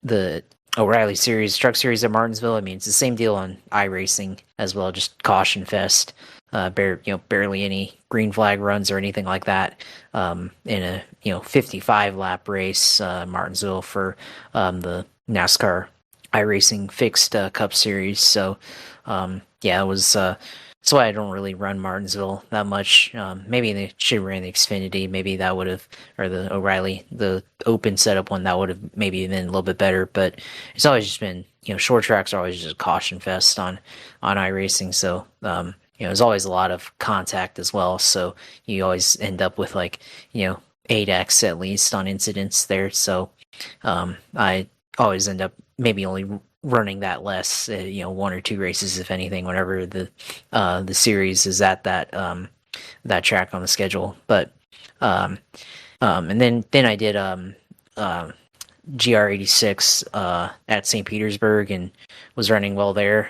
the O'Reilly Series, Truck Series at Martinsville. I mean, it's the same deal on iRacing as well, just caution fest. Barely any green flag runs or anything like that in a 55 lap race, Martinsville, for the NASCAR iRacing fixed Cup Series. So it was that's why I don't really run Martinsville that much. Maybe they should have ran the Xfinity. Maybe that would have, or the O'Reilly, the open setup one, that would have maybe been a little bit better. But it's always just been, short tracks are always just a caution fest on iRacing. So there's always a lot of contact as well. So you always end up with 8x at least on incidents there. So I always end up maybe only running that less, 1 or 2 races, if anything, whenever the series is at that track on the schedule. But and then I did GR86 at St. Petersburg and was running well there,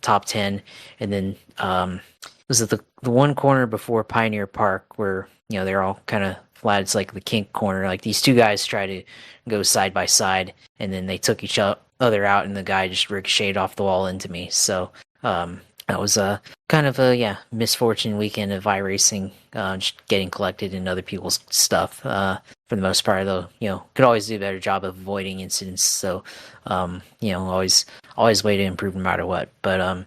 top 10. And then was it the one corner before Pioneer Park where they're all kind of flat? It's like the kink corner. Like these two guys try to go side by side, and then they took each other out, and the guy just ricocheted off the wall into me. So that was kind of a misfortune weekend of iRacing, just getting collected in other people's stuff. For the most part, though, could always do a better job of avoiding incidents. So always way to improve no matter what. But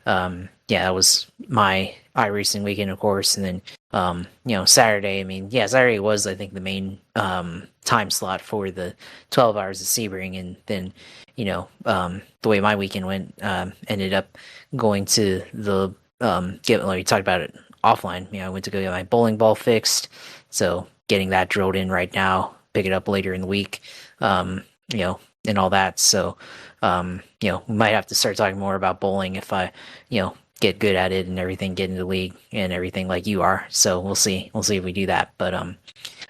that was my iRacing weekend, of course. And then Saturday, Saturday was, I think, the main time slot for the 12 hours of Sebring. And then the way my weekend went, ended up going to the we talked about it offline. I went to go get my bowling ball fixed, so getting that drilled in right now, pick it up later in the week, and all that. So we might have to start talking more about bowling if I get good at it and everything, get into the league and everything like you are. So we'll see if we do that. But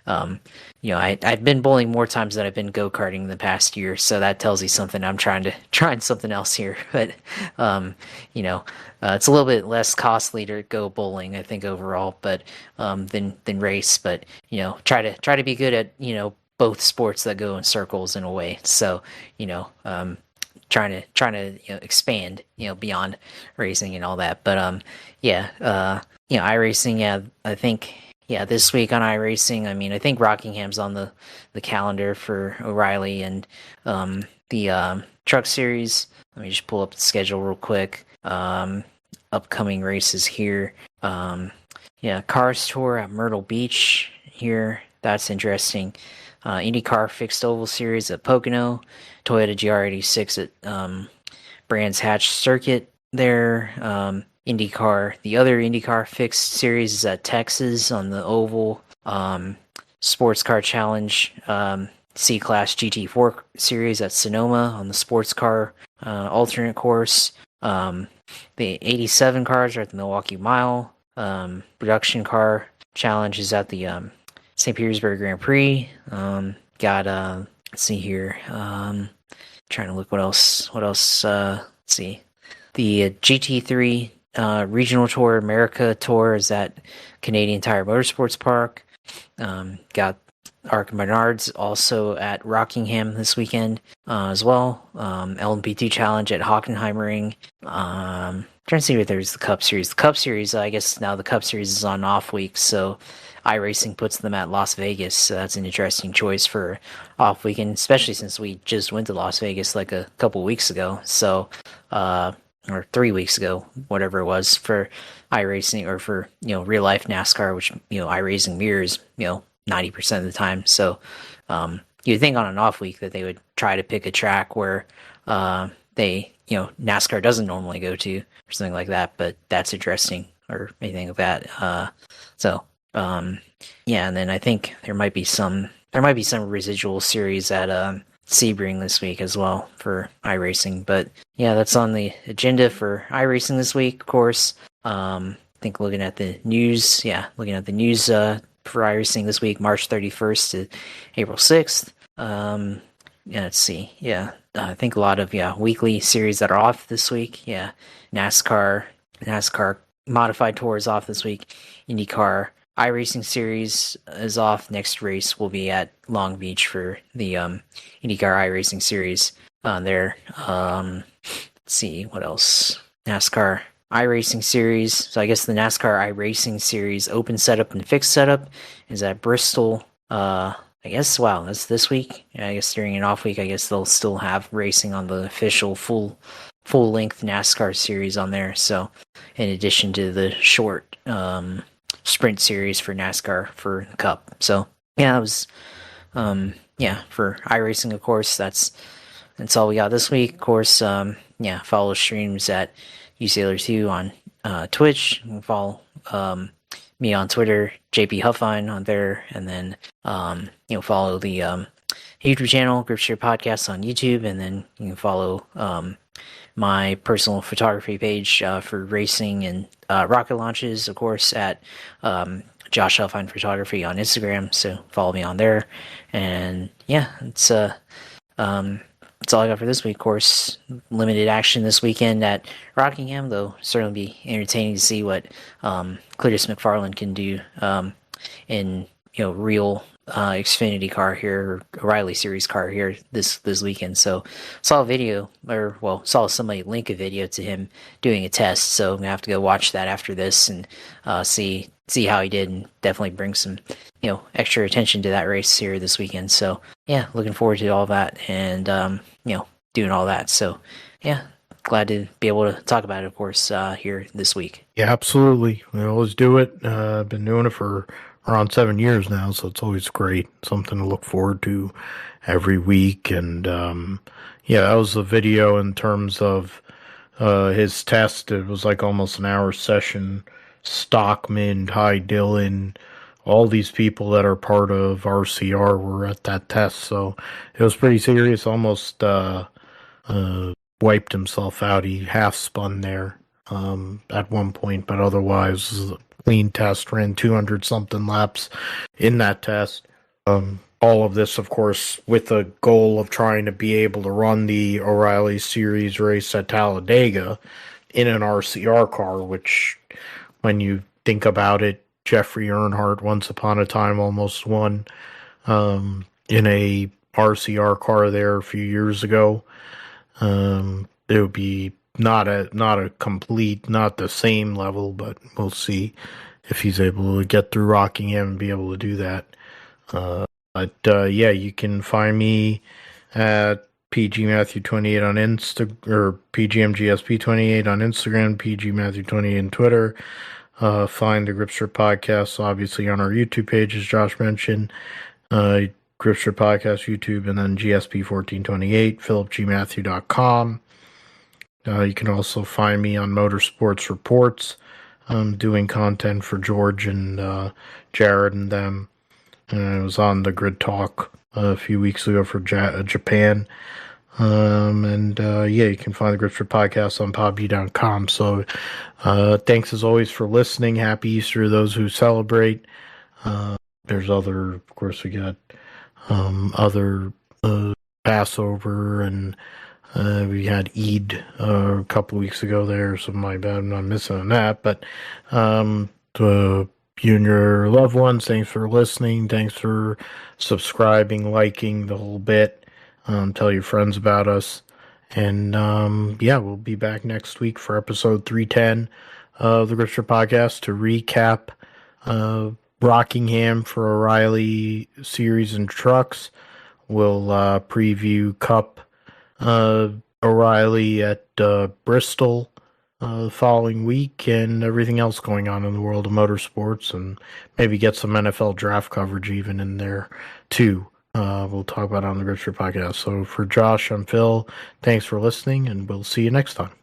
I've been bowling more times than I've been go-karting the past year, so that tells you something. I'm trying something else here. But it's a little bit less costly to go bowling, I think, overall, but than race. But try to be good at both sports that go in circles in a way. So trying to expand beyond racing and all that. But iRacing, I think this week on iRacing, I think Rockingham's on the calendar for O'Reilly, and the Truck Series. Let me just pull up the schedule real quick. Upcoming races here. Cars Tour at Myrtle Beach here. That's interesting. IndyCar Fixed Oval Series at Pocono. Toyota GR86 at Brands Hatch Circuit there. IndyCar, the other IndyCar Fixed Series is at Texas on the Oval. Sports Car Challenge C-Class GT4 Series at Sonoma on the Sports Car alternate course. The 87 cars are at the Milwaukee Mile. Production Car Challenge is at the St. Petersburg Grand Prix. Let's see here. Trying to look what else. Let's see. The GT3 Regional Tour America Tour is at Canadian Tire Motorsports Park. Got Arc Menards also at Rockingham this weekend as well. LMP2 Challenge at Hockenheimring. Trying to see if there's the Cup Series. The Cup Series, I guess now the Cup Series is on off week, so iRacing puts them at Las Vegas. So that's an interesting choice for off weekend, especially since we just went to Las Vegas like a couple weeks ago. So, or 3 weeks ago, whatever it was, for iRacing, or for real life NASCAR, which iRacing mirrors 90% of the time. So you'd think on an off week that they would try to pick a track where they NASCAR doesn't normally go to, or something like that. But that's interesting or anything like that. Yeah, and then I think there might be some residual series at Sebring this week as well for iRacing. But yeah, that's on the agenda for iRacing this week, of course. I think looking at the news for iRacing this week, March 31st to April 6th. Yeah, let's see. Yeah, I think a lot of weekly series that are off this week. Yeah, NASCAR Modified Tour is off this week. IndyCar iRacing Series is off. Next race will be at Long Beach for the IndyCar iRacing Series there. Let's see, what else? NASCAR iRacing Series. So I guess the NASCAR iRacing Series open setup and fixed setup is at Bristol. I guess, wow, that's this week. I guess during an off week, I guess they'll still have racing on the official full-length NASCAR series on there. So in addition to the short sprint series for NASCAR for the Cup. So yeah, that was for iRacing, of course. That's all we got this week. Of course, follow streams at usailor2 on Twitch. You can follow me on Twitter, JP Huffine on there, and then follow the YouTube channel, Gripster Podcast on YouTube, and then you can follow my personal photography page for racing and rocket launches, of course, at Josh Huffine Photography on Instagram. So follow me on there, and yeah, it's all I got for this week. Of course, limited action this weekend at Rockingham, though certainly be entertaining to see what Cletus McFarland can do in real Xfinity car here, or O'Reilly Series car here this weekend. So saw somebody link a video to him doing a test. So I'm gonna have to go watch that after this and see how he did, and definitely bring some extra attention to that race here this weekend. So yeah, looking forward to all that and doing all that. So yeah, glad to be able to talk about it, of course, here this week. Yeah, absolutely. We always do it. I've been doing it for around 7 years now, so it's always great. Something to look forward to every week. And that was the video in terms of his test. It was like almost an hour session. Stockman, Ty Dillon, all these people that are part of RCR were at that test. So it was pretty serious. Almost wiped himself out. He half spun there at one point, but otherwise it was a clean test. Ran 200 something laps in that test. All of this, of course, with the goal of trying to be able to run the O'Reilly Series race at Talladega in an RCR car, which, when you think about it, Jeffrey Earnhardt once upon a time almost won in a RCR car there a few years ago. It would be not a complete, not the same level, but we'll see if he's able to get through Rockingham and be able to do that. You can find me at PGMatthew28 on Insta, or PGMGSP28 on Instagram, PGMatthew28 on Twitter. Find the Gripster Podcast, obviously, on our YouTube page, as Josh mentioned. Gripster Podcast YouTube, and then GSP1428, PhilipGMatthew.com. You can also find me on Motorsports Reports, doing content for George and Jared and them. I was on the Grid Talk a few weeks ago for Japan. You can find the Gripster Podcast on podbean.com. So thanks as always for listening. Happy Easter to those who celebrate. There's other, of course, we got other Passover, and we had Eid a couple weeks ago there, so my bad, I'm not missing on that. But to you and your loved ones, thanks for listening. Thanks for subscribing, liking the whole bit. Tell your friends about us. And we'll be back next week for episode 310 of the Gripster Podcast to recap Rockingham for O'Reilly Series and Trucks. We'll preview Cup O'Reilly at Bristol the following week, and everything else going on in the world of motorsports, and maybe get some NFL draft coverage even in there too. We'll talk about it on the Gripster Podcast. So for Josh, I'm Phil. Thanks for listening, and we'll see you next time.